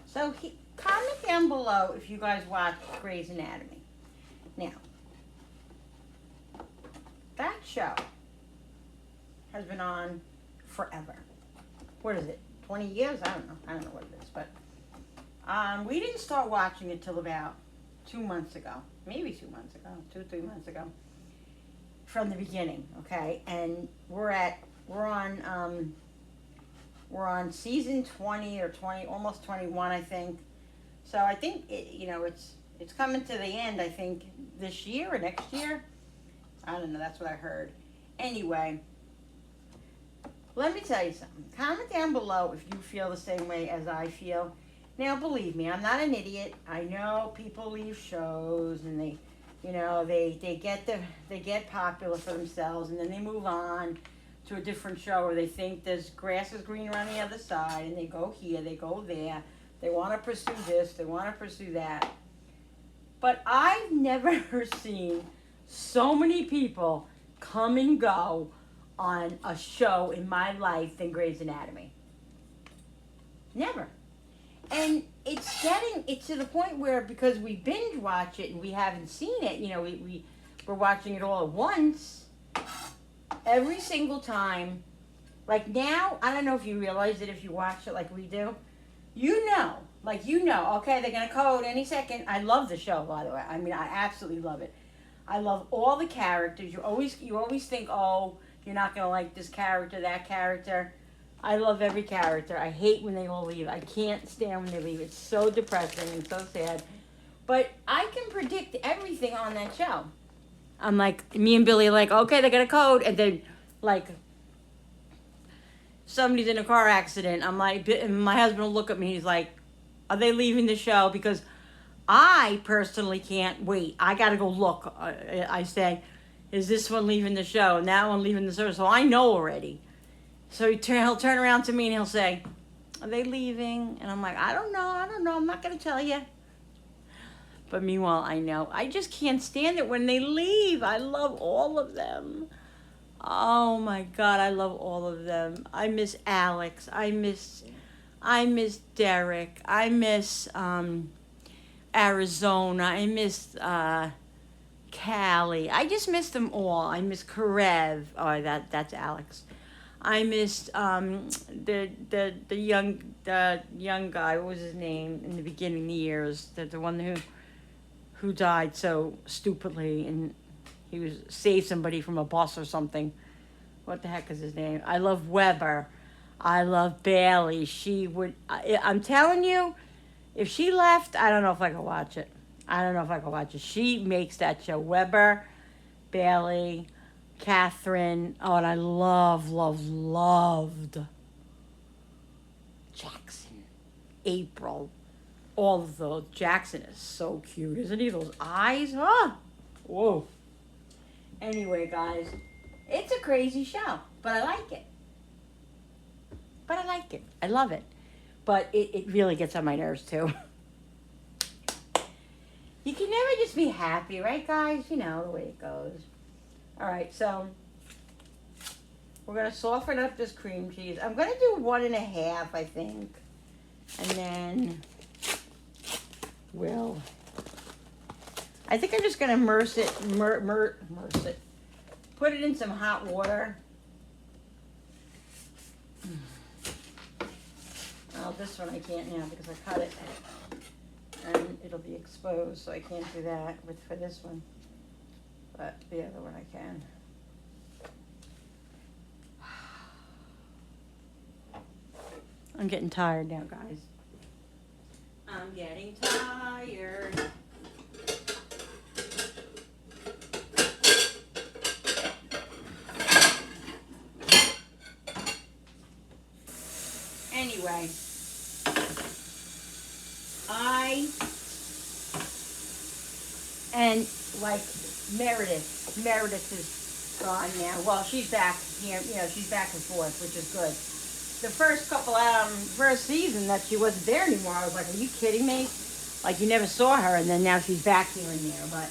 So comment down below if you guys watch Grey's Anatomy. Now, that show has been on forever. What is it? 20 years? I don't know. I don't know what it is, but we didn't start watching it till about 2 months ago, maybe 2 months ago, 3 months ago, from the beginning. Okay, and we're on season 20 or 20, almost 21, I think. So I think it's coming to the end. I think this year or next year. I don't know. That's what I heard. Anyway, let me tell you something. Comment down below if you feel the same way as I feel. Now, believe me, I'm not an idiot. I know people leave shows and they get popular for themselves and then they move on to a different show where they think there's grass is greener on the other side, and they go here, they go there, they want to pursue this, they want to pursue that. But I've never seen so many people come and go on a show in my life than Grey's Anatomy. Never. And it's to the point where, because we binge watch it and we haven't seen it, we're watching it all at once. Every single time Like now, I don't know if you realize it if you watch it like we do. You know, okay, they're gonna code any second. I love the show, by the way. I mean, I absolutely love it. I love all the characters. You always think, oh, you're not gonna like this character, that character. I love every character. I hate when they all leave. I can't stand when they leave. It's so depressing and so sad. But I can predict everything on that show. I'm like, me and Billy are like, okay, they're gonna code, and then like somebody's in a car accident. I'm like, my husband will look at me. He's like, are they leaving the show? Because I personally can't wait. I gotta go look. I say, is this one leaving the show and that one leaving the show? So I know already. So he'll turn around to me and he'll say, are they leaving? And I'm like, I don't know. I'm not gonna tell you. But meanwhile, I know. I just can't stand it when they leave. I love all of them. Oh my God, I love all of them. I miss Alex. I miss Derek. I miss Arizona. I miss Callie. I just miss them all. I miss Karev. Oh, that's Alex. I missed the young guy. What was his name in the beginning of the years? The one who died so stupidly, and he was saved somebody from a bus or something. What the heck is his name? I love Weber. I love Bailey. I'm telling you, if she left, I don't know if I could watch it. She makes that show. Weber, Bailey, Catherine. Oh, and I loved Jackson, April. All of those. Jackson is so cute, isn't he? Those eyes, huh? Whoa. Anyway, guys, it's a crazy show, but I like it. I love it. But it really gets on my nerves, too. You can never just be happy, right, guys? You know the way it goes. All right, so we're going to soften up this cream cheese. I'm going to do 1.5, I think. And then I think I'm just going to immerse it. Put it in some hot water. Well, this one I can't now because I cut it and it'll be exposed, so I can't do that for this one. But the other one I can. I'm getting tired now, guys. I'm getting tired. Anyway, and like Meredith is gone now. Well, she's back here, she's back and forth, which is good. The first first season that she wasn't there anymore, I was like, are you kidding me? Like, you never saw her, and then now she's back here and there, but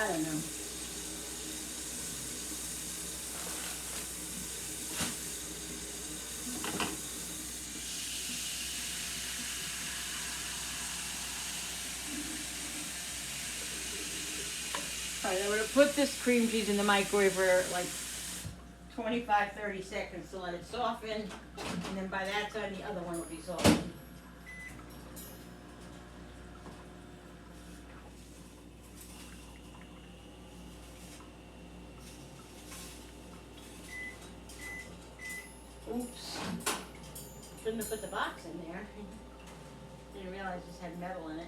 I don't know. Alright, I'm going to put this cream cheese in the microwave for like 25-30 seconds to let it soften, and then by that time the other one will be softened. Oops. Shouldn't have put the box in there. Didn't realize this had metal in it.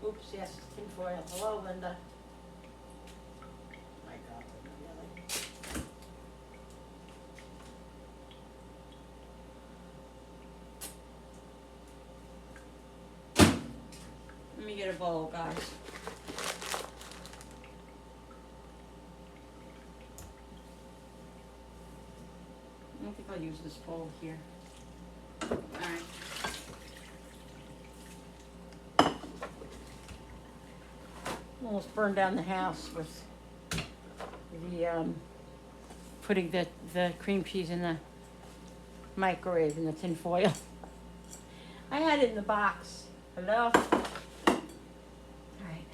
Oops, yes, tin foil. Hello, Linda. My God, really? Let me get a bowl, guys. I don't think I'll use this bowl here. All right. Almost burned down the house with the putting the cream cheese in the microwave in the tin foil. I had it in the box. Hello? All right.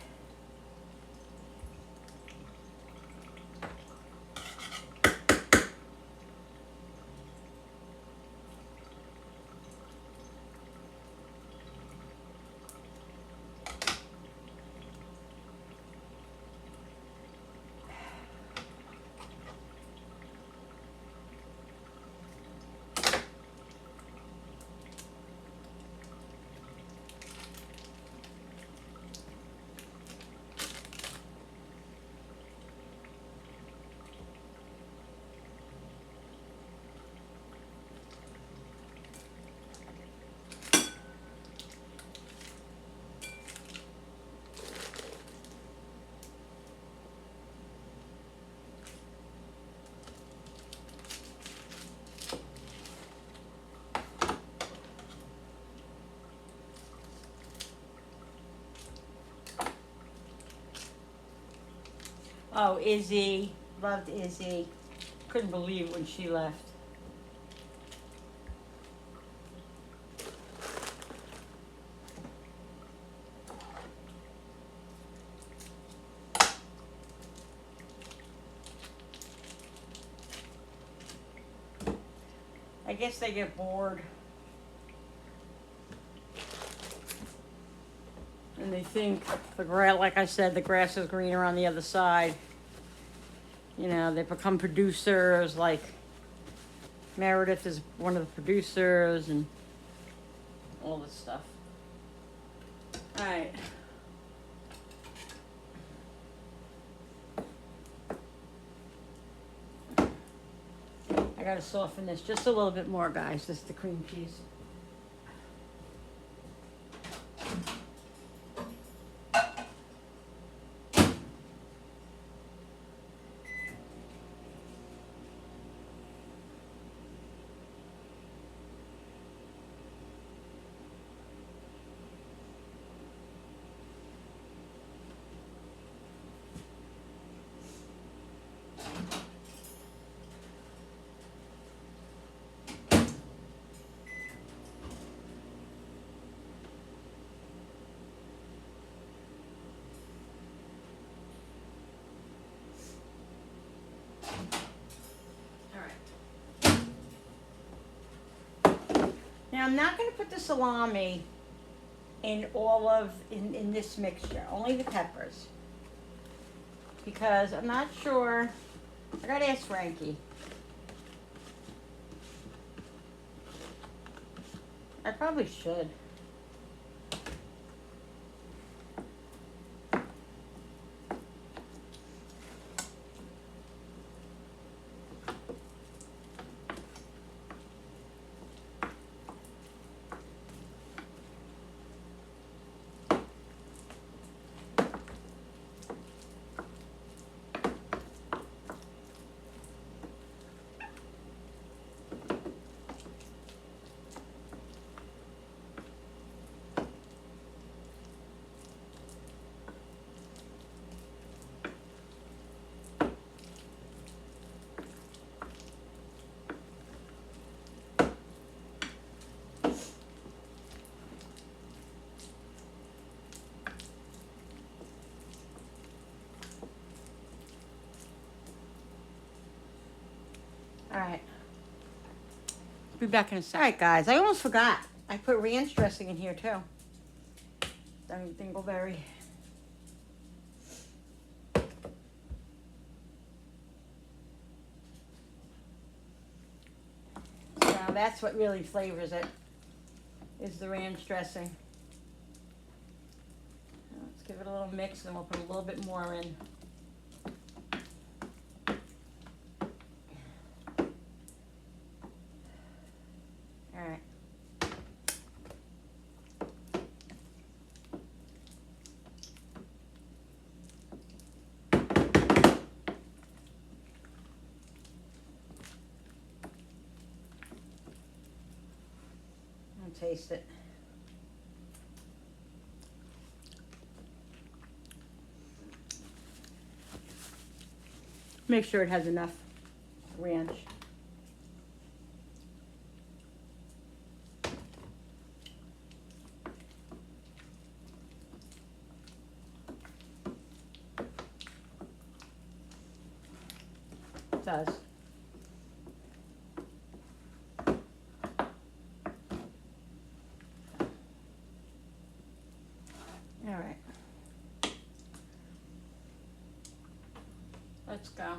Oh, Izzy. Loved Izzy. Couldn't believe when she left. I guess they get bored. And they think the grass, like I said, the grass is greener on the other side. You know, they become producers, like Meredith is one of the producers and all this stuff. All right. I gotta soften this just a little bit more, guys. This is the cream cheese. Now I'm not going to put the salami in in this mixture, only the peppers. Because I'm not sure, I got to ask Frankie. I probably should. All right. Be back in a second. All right, guys. I almost forgot. I put ranch dressing in here too. Dingleberry. So that's what really flavors it. Is the ranch dressing. Let's give it a little mix, and we'll put a little bit more in. Taste it. Make sure it has enough ranch. It does. All right. Let's go.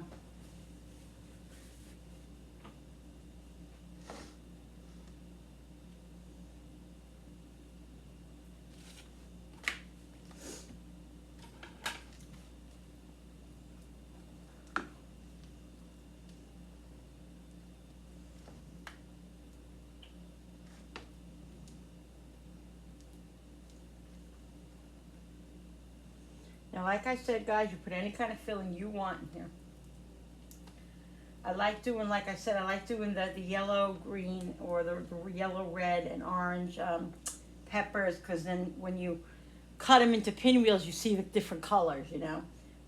Now, like I said, guys, you put any kind of filling you want in here. I like doing, like I said, I like doing the yellow, green, or the yellow, red, and orange peppers, because then when you cut them into pinwheels, you see the different colors, you know.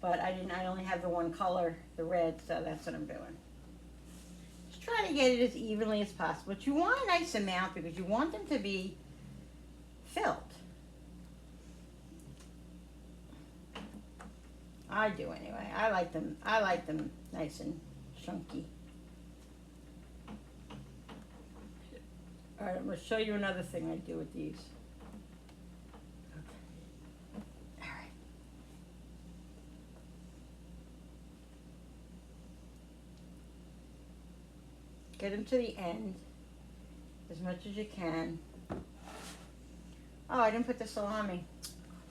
but I only have the one color, the red, so that's what I'm doing. Just try to get it as evenly as possible. But you want a nice amount because you want them to be filled. I do anyway. I like them nice and chunky. All right, I'm going to show you another thing I do with these. Okay. All right. Get them to the end as much as you can. Oh, I didn't put the salami.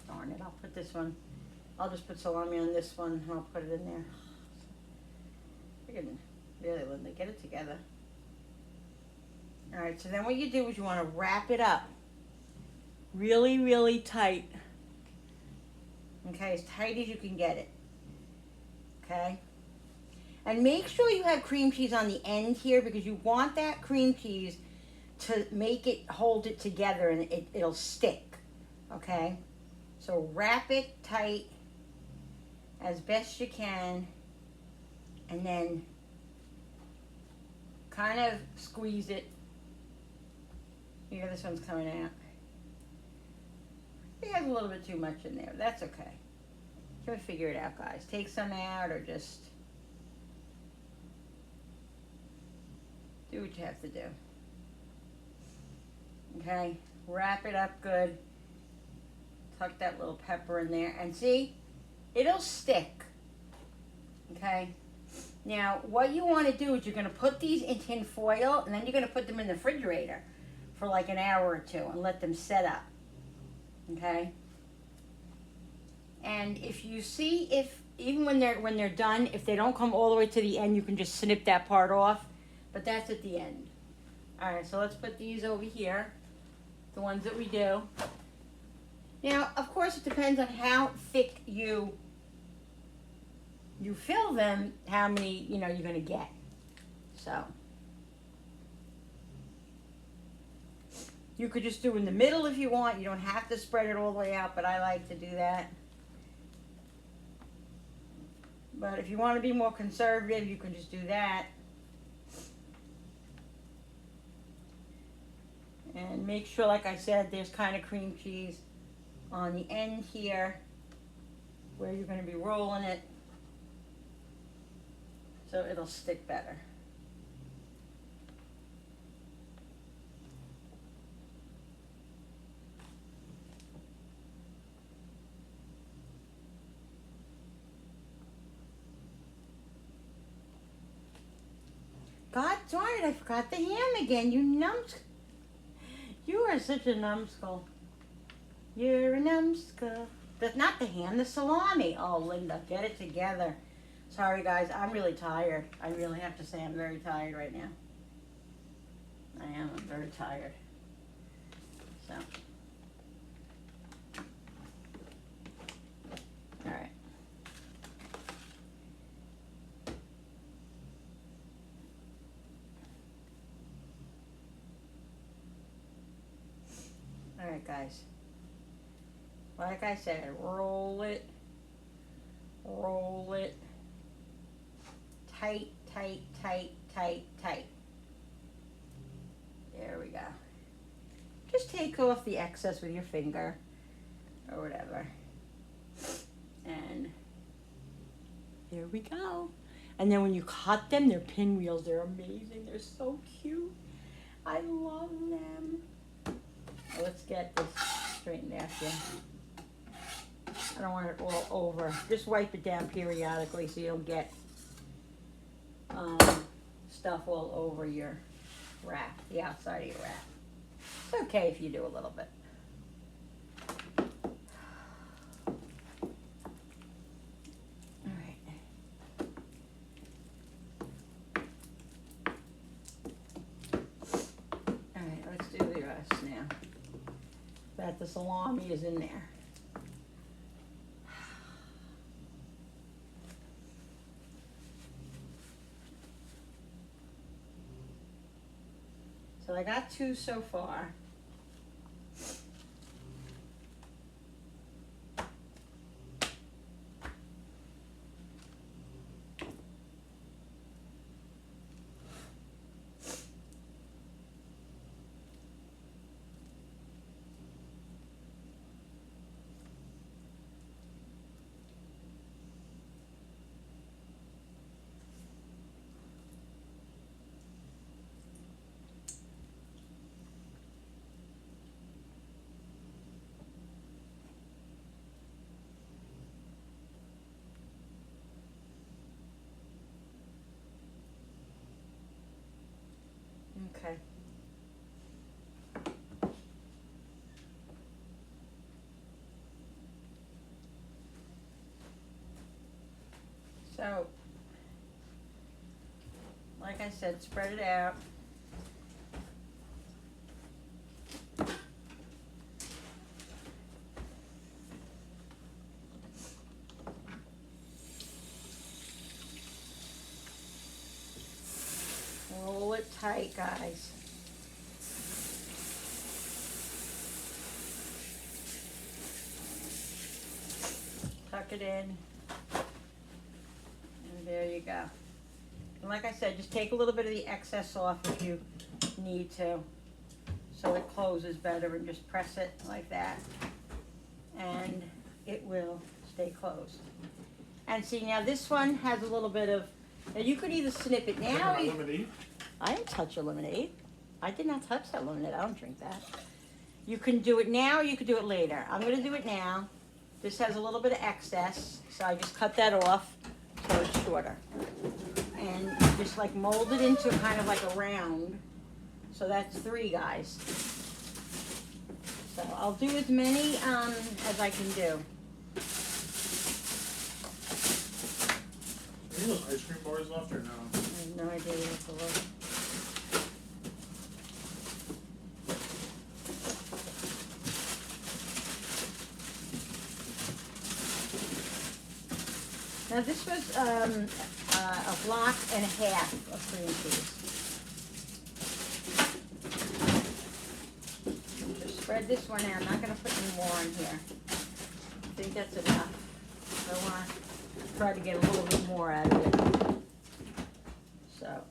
Darn it, I'll put this one. I'll just put salami on this one and I'll put it in there. Freaking, really, Linda, get it together. All right, so then what you do is you want to wrap it up really, really tight. Okay, as tight as you can get it. Okay? And make sure you have cream cheese on the end here because you want that cream cheese to make it hold it together and it'll stick. Okay? So wrap it tight as best you can and then kind of squeeze it. Here, this one's coming out. I think I have a little bit too much in there. That's okay. You can figure it out, guys. Take some out or just do what you have to do. Okay, wrap it up good. Tuck that little pepper in there. And see, it'll stick. Okay? Now, what you want to do is you're going to put these in tin foil and then you're going to put them in the refrigerator for like an hour or two and let them set up. Okay? And if you see, if even when they're done, if they don't come all the way to the end, you can just snip that part off. But that's at the end. All right, so let's put these over here, the ones that we do. Now, of course, it depends on how thick you fill them, how many, you're going to get. So, you could just do in the middle if you want. You don't have to spread it all the way out, but I like to do that. But if you want to be more conservative, you can just do that. And make sure, like I said, there's kind of cream cheese on the end here where you're going to be rolling it so it'll stick better. God darn it, I forgot the ham again, you numbskull. You are such a numbskull. You're a numbskull. That's not the ham, the salami. Oh, Linda, get it together. Sorry, guys, I'm really tired. I really have to say I'm very tired right now. I'm very tired. So. All right. All right, guys. Like I said, roll it. Tight, tight, tight, tight, tight. There we go. Just take off the excess with your finger or whatever. And there we go. And then when you cut them, they're pinwheels. They're amazing. They're so cute. I love them. Let's get this straightened out here. I don't want it all over. Just wipe it down periodically so you don't get stuff all over your wrap, the outside of your wrap. It's okay if you do a little bit. All right. All right, let's do the rest now. That the salami is in there. So I got 2 so far. So, like I said, spread it out. Roll it tight, guys. Tuck it in. And there you go. And like I said, just take a little bit of the excess off if you need to, so it closes better, and just press it like that. And it will stay closed. And see, now this one has a little bit of, now you could either snip it now. Lemonade? I didn't touch your lemonade. I did not touch that lemonade. I don't drink that. You can do it now, or you could do it later. I'm going to do it now. This has a little bit of excess, so I just cut that off so it's shorter. And just like mold it into kind of like a round. So that's 3, guys. So I'll do as many as I can do. Any of those ice cream bars left or no? I have no idea what to look. Now this was a block and a half of cream cheese. Just spread this one out. I'm not going to put any more in here. I think that's enough. I want to try to get a little bit more out of it. So.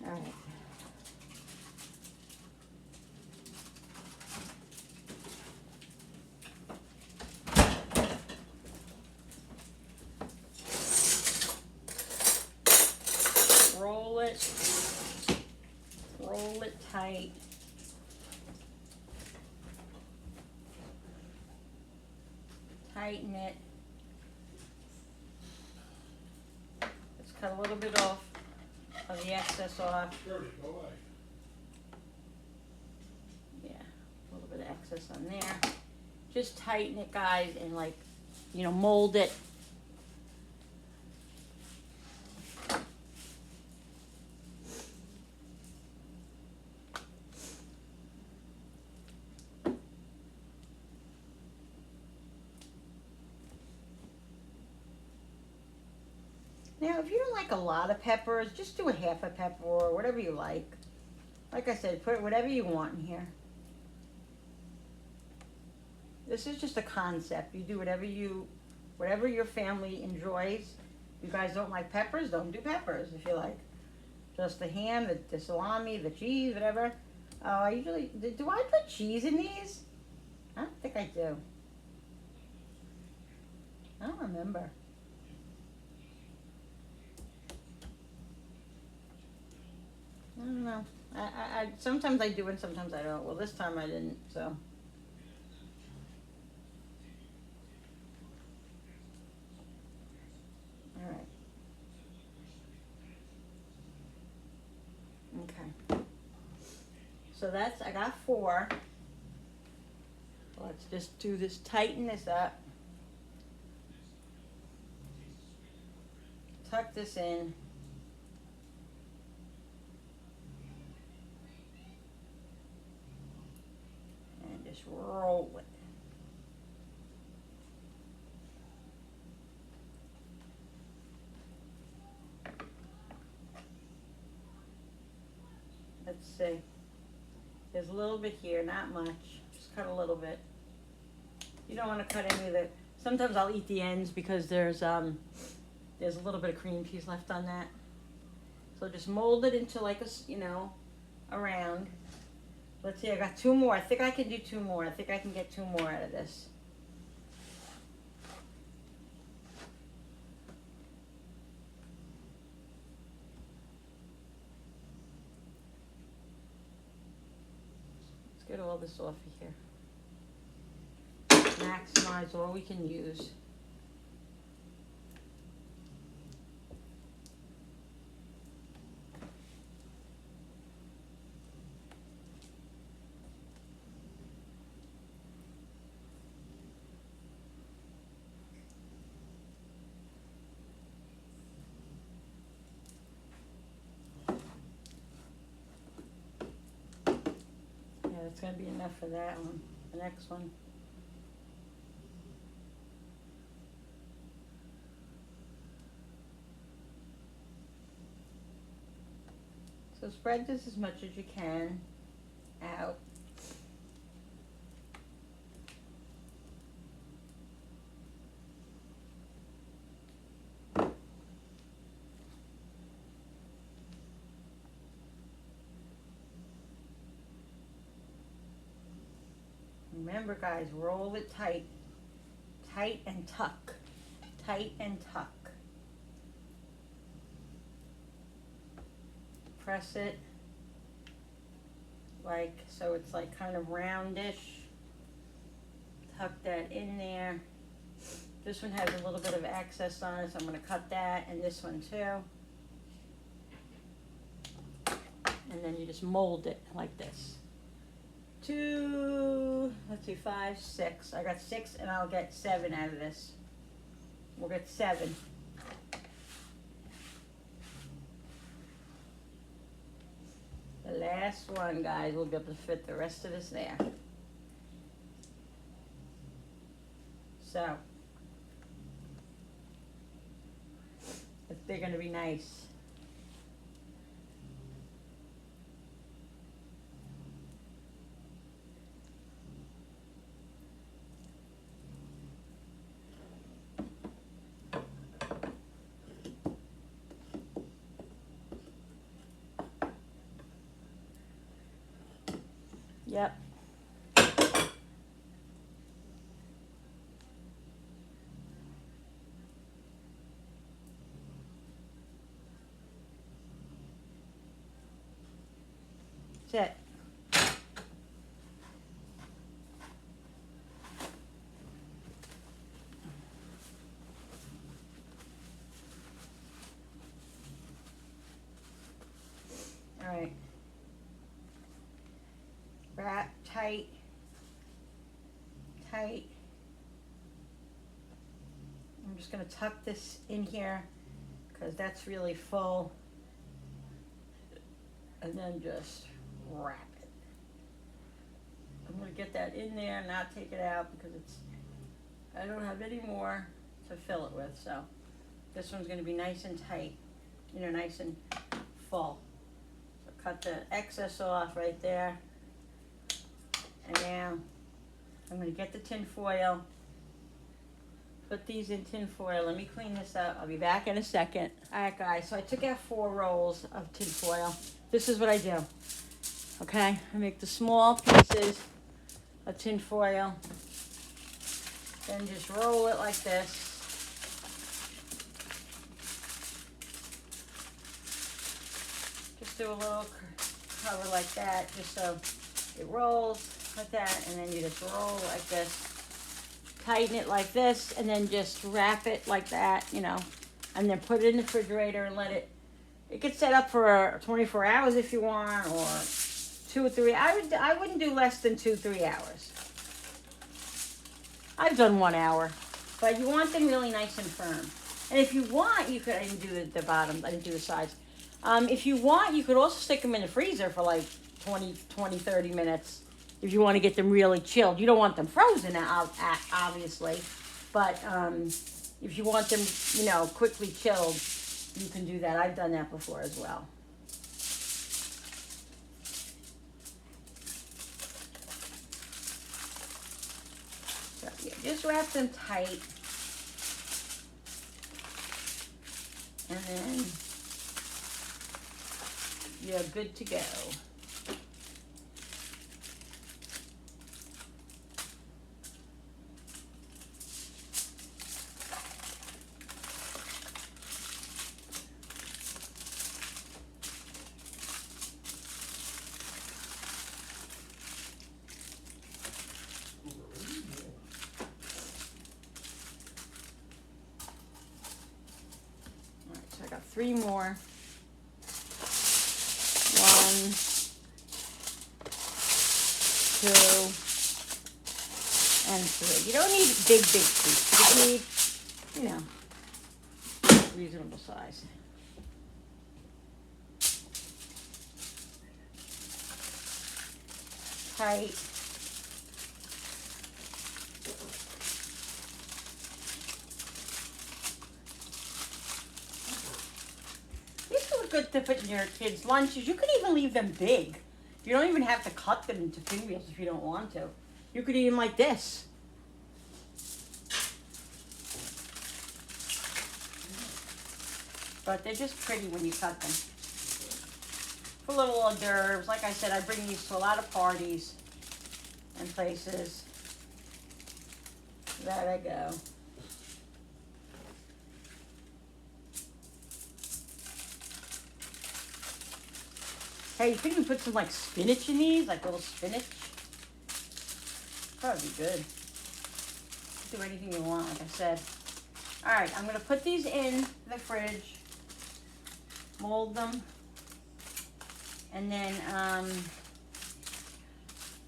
All right. Roll it tight. Tighten it. Let's cut a little bit off of the excess off. Dirty, go away. Yeah, a little bit of excess on there. Just tighten it, guys, and like, you know, mold it. Now, if you don't like a lot of peppers, just do a half a pepper or whatever you like. Like I said, put whatever you want in here. This is just a concept. You do whatever your family enjoys. If you guys don't like peppers, don't do peppers. If you like just the ham, the salami, the cheese, whatever. I usually, do I put cheese in these? I don't think I do. I don't remember. I don't know. I sometimes I do and sometimes I don't. Well, this time I didn't, so. All right. Okay. So I got 4. Let's just do this, tighten this up. Tuck this in. And just roll it. Let's see. There's a little bit here, not much. Just cut a little bit. You don't want to cut any of the. Sometimes I'll eat the ends because there's a little bit of cream cheese left on that. So just mold it into like a round. Let's see. I got 2 more. I think I can do 2 more. I think I can get 2 more out of this. Get all this off of here. Maximize all we can use. that's gonna be enough for that one. The next one. So spread this as much as you can out. Remember guys, roll it tight. Tight and tuck. Tight and tuck. Press it like, so it's like kind of roundish. Tuck that in there. This one has a little bit of excess on it, so I'm going to cut that, and this one too. And then you just mold it like this. 2, let's see, 5, 6. I got 6 and I'll get 7 out of this. We'll get 7. The last one, guys, will be able to fit the rest of this there. So, they're going to be nice. Yep. That's it. All right. Wrap tight, tight. I'm just going to tuck this in here because that's really full. And then just wrap it. I'm going to get that in there and not take it out because I don't have any more to fill it with. So this one's going to be nice and tight, nice and full. So cut the excess off right there. And now I'm going to get the tin foil, put these in tin foil. Let me clean this up. I'll be back in a second. All right, guys, so I took out 4 rolls of tin foil. This is what I do, okay? I make the small pieces of tin foil, then just roll it like this. Just do a little cover like that, just so it rolls like that, and then you just roll like this, tighten it like this, and then just wrap it like that, and then put it in the refrigerator and let it gets set up for 24 hours if you want, or 2 or 3. I wouldn't do less than 2-3 hours. I've done 1 hour, but you want them really nice and firm. And if you want, you could, I didn't do the bottom, I didn't do the sides. If you want, you could also stick them in the freezer for like 20, 30 minutes. If you want to get them really chilled. You don't want them frozen out, obviously. But if you want them, quickly chilled, you can do that. I've done that before as well. So, yeah, just wrap them tight. And then you're good to go. I got 3 more. 1, 2, and 3. You don't need big pieces. You just need, reasonable size. tight. These are good to put in your kids' lunches. You could even leave them big. You don't even have to cut them into pinwheels if you don't want to. You could eat them like this. But they're just pretty when you cut them. For little hors d'oeuvres, like I said, I bring these to a lot of parties and places. There I go. Hey, you could even put some like spinach in these, like little spinach. Probably be good. Do anything you want, like I said. All right, I'm gonna put these in the fridge, mold them, and then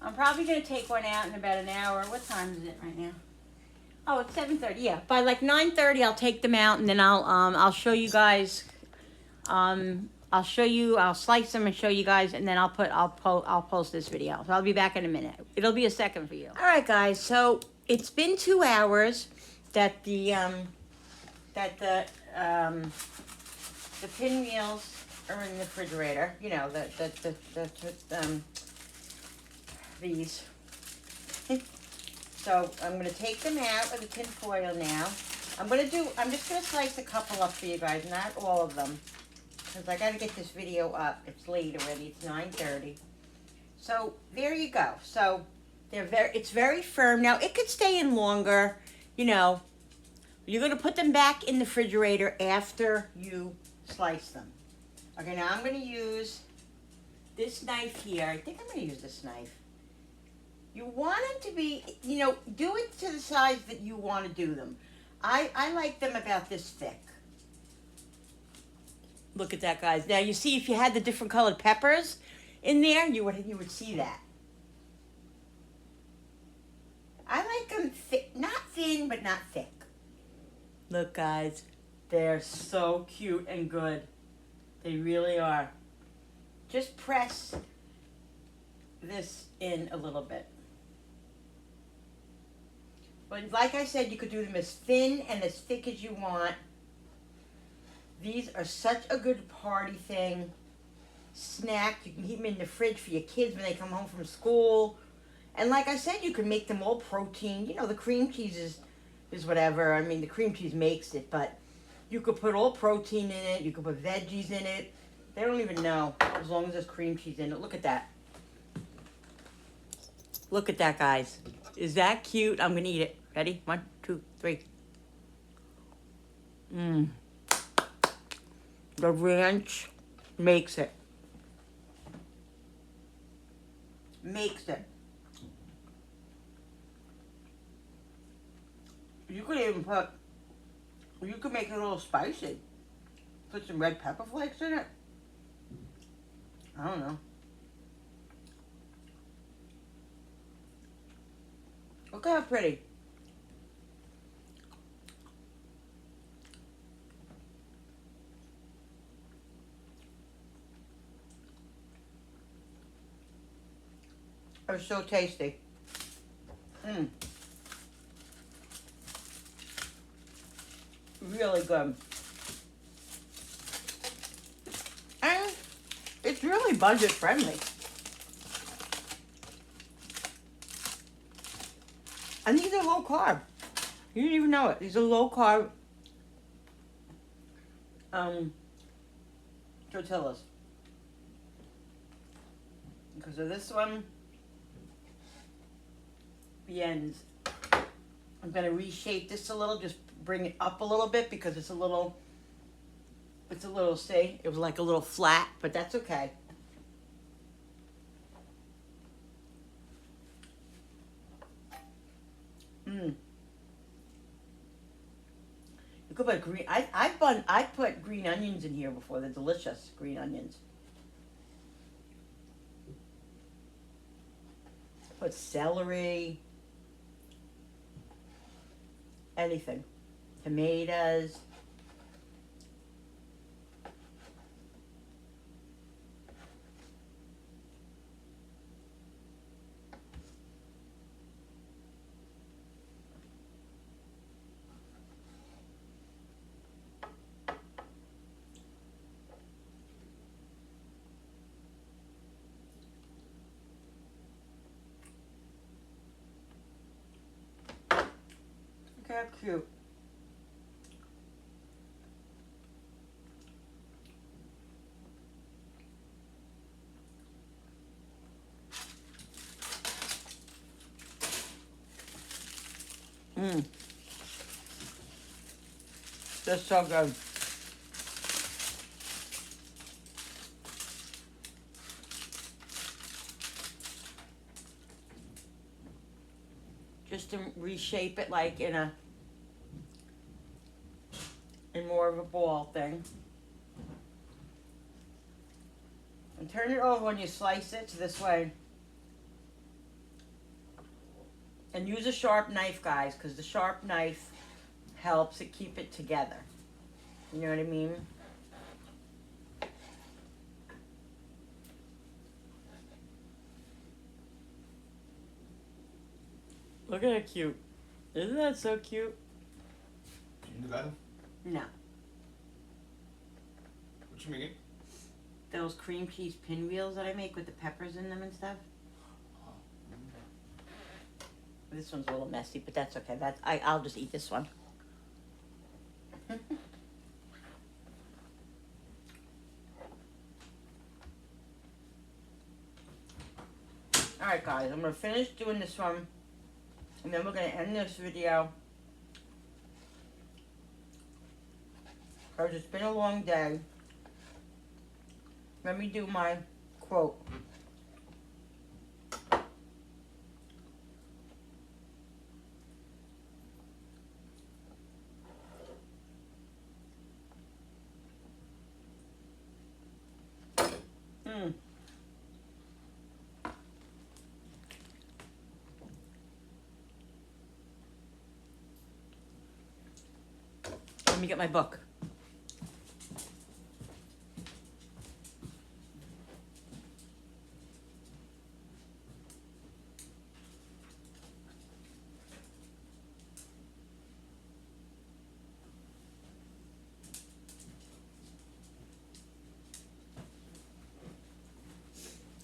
I'm probably gonna take one out in about an hour. What time is it right now? Oh, it's 7:30. Yeah, by like 9:30, I'll take them out, and then I'll show you guys. I'll slice them and show you guys, and then I'll post this video. So I'll be back in a minute. It'll be a second for you. All right, guys. So it's been 2 hours that the pinwheels are in the refrigerator. You know, these. So I'm gonna take them out of the tin foil now. I'm just gonna slice a couple up for you guys, not all of them, because I gotta get this video up. It's late already. It's 9:30. So there you go. So it's very firm. Now it could stay in longer. You know, you're gonna put them back in the refrigerator after you slice them. Okay. Now I'm gonna use this knife here. I think I'm gonna use this knife. You want them to be, you know, do it to the size that you want to do them. I like them about this thick. Look at that, guys. Now you see, if you had the different colored peppers in there, you would see that. I like them thick, not thin, but not thick. Look, guys, they're so cute and good. They really are. Just press this in a little bit. But like I said, you could do them as thin and as thick as you want. These are such a good party thing. Snack. You can keep them in the fridge for your kids when they come home from school. And like I said, you can make them all protein. You know, the cream cheese is whatever. I mean, the cream cheese makes it, but you could put all protein in it. You could put veggies in it. They don't even know, as long as there's cream cheese in it. Look at that. Look at that, guys. Is that cute? I'm gonna eat it. Ready? 1, 2, 3. The ranch makes it. Makes it. You could make it a little spicy. Put some red pepper flakes in it. I don't know. Look how pretty. They're so tasty. Really good. And it's really budget friendly. And these are low carb. You didn't even know it. These are low carb tortillas. Because of this one, the ends. I'm going to reshape this a little, just bring it up a little bit because it's a little, see, it was like a little flat, but that's okay. You could put green, I put green onions in here before. They're delicious, green onions. Put celery, anything, tomatoes. cute. Mmm. That's so good. Just to reshape it like in more of a ball thing. And turn it over when you slice it, so this way. And use a sharp knife, guys, because the sharp knife helps it keep it together. You know what I mean? Look at that cute. Isn't that so cute? Can you do that? No. What you mean? Those cream cheese pinwheels that I make with the peppers in them and stuff. This one's a little messy, but that's okay. I'll just eat this one. Alright guys, I'm going to finish doing this one. And then we're going to end this video. Because it's been a long day. Let me do my quote. Let me get my book.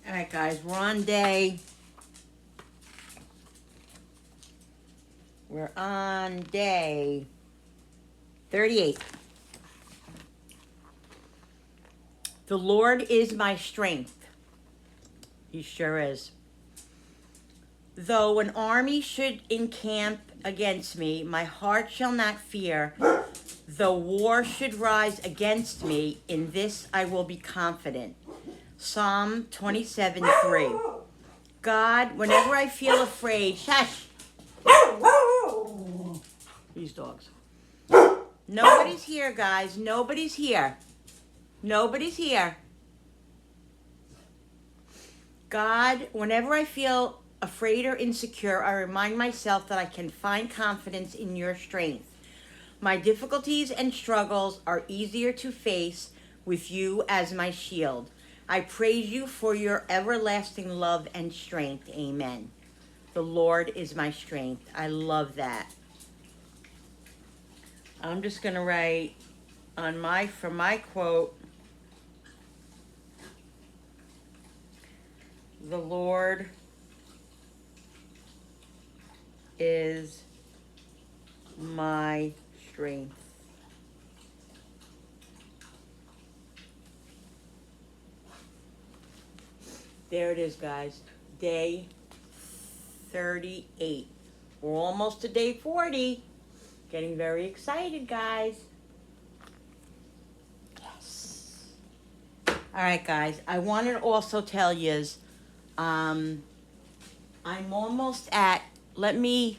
All right, guys, we're on day 38. The Lord is my strength. He sure is. Though an army should encamp against me, my heart shall not fear. Though war should rise against me, in this I will be confident. Psalm 27:3. God, whenever I feel afraid, shush. These dogs. Nobody's here, guys. Nobody's here. Nobody's here. God, whenever I feel afraid or insecure, I remind myself that I can find confidence in your strength. My difficulties and struggles are easier to face with you as my shield. I praise you for your everlasting love and strength. Amen. The Lord is my strength. I love that. I'm just going to write for my quote, the Lord is my strength. There it is, guys. Day 38. We're almost to day 40. Getting very excited, guys. Yes. All right, guys. I wanted to also tell yous, I'm almost at. Let me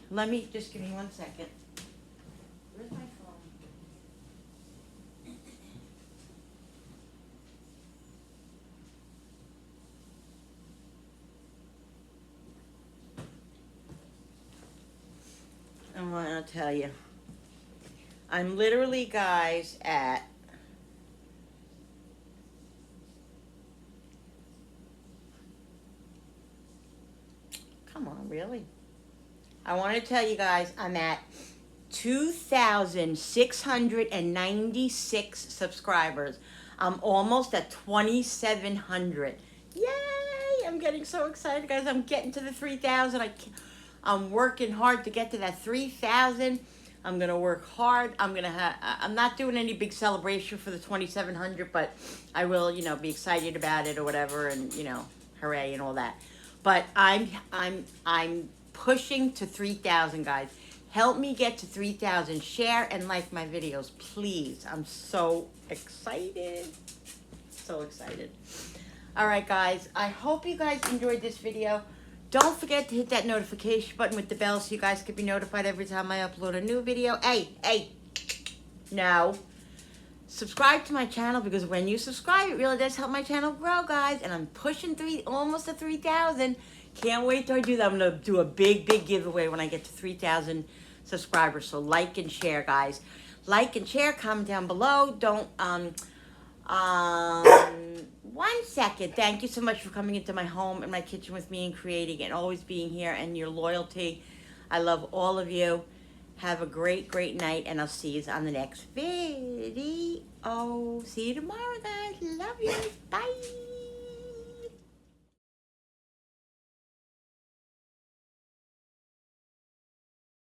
just give me 1 second. Where's my phone? I want to tell you. I'm literally, guys, at come on, really? I want to tell you guys, I'm at 2,696 subscribers. I'm almost at 2,700. Yay! I'm getting so excited, guys. I'm getting to the 3,000. I'm working hard to get to that 3,000. I'm gonna work hard. I'm not doing any big celebration for the 2,700, but I will, you know, be excited about it or whatever, and you know, hooray and all that. But I'm pushing to 3,000, guys. Help me get to 3,000. Share and like my videos, please. I'm so excited. So excited. All right, guys. I hope you guys enjoyed this video. Don't forget to hit that notification button with the bell so you guys can be notified every time I upload a new video. Hey, no. Subscribe to my channel, because when you subscribe, it really does help my channel grow, guys. And I'm pushing almost to 3,000. Can't wait till I do that. I'm going to do a big giveaway when I get to 3,000 subscribers. So like and share, guys. Like and share, comment down below. Don't, 1 second. Thank you so much for coming into my home and my kitchen with me and creating and always being here, and your loyalty. I love all of you. Have a great night, and I'll see you on the next video. See you tomorrow, guys. Love you. Bye.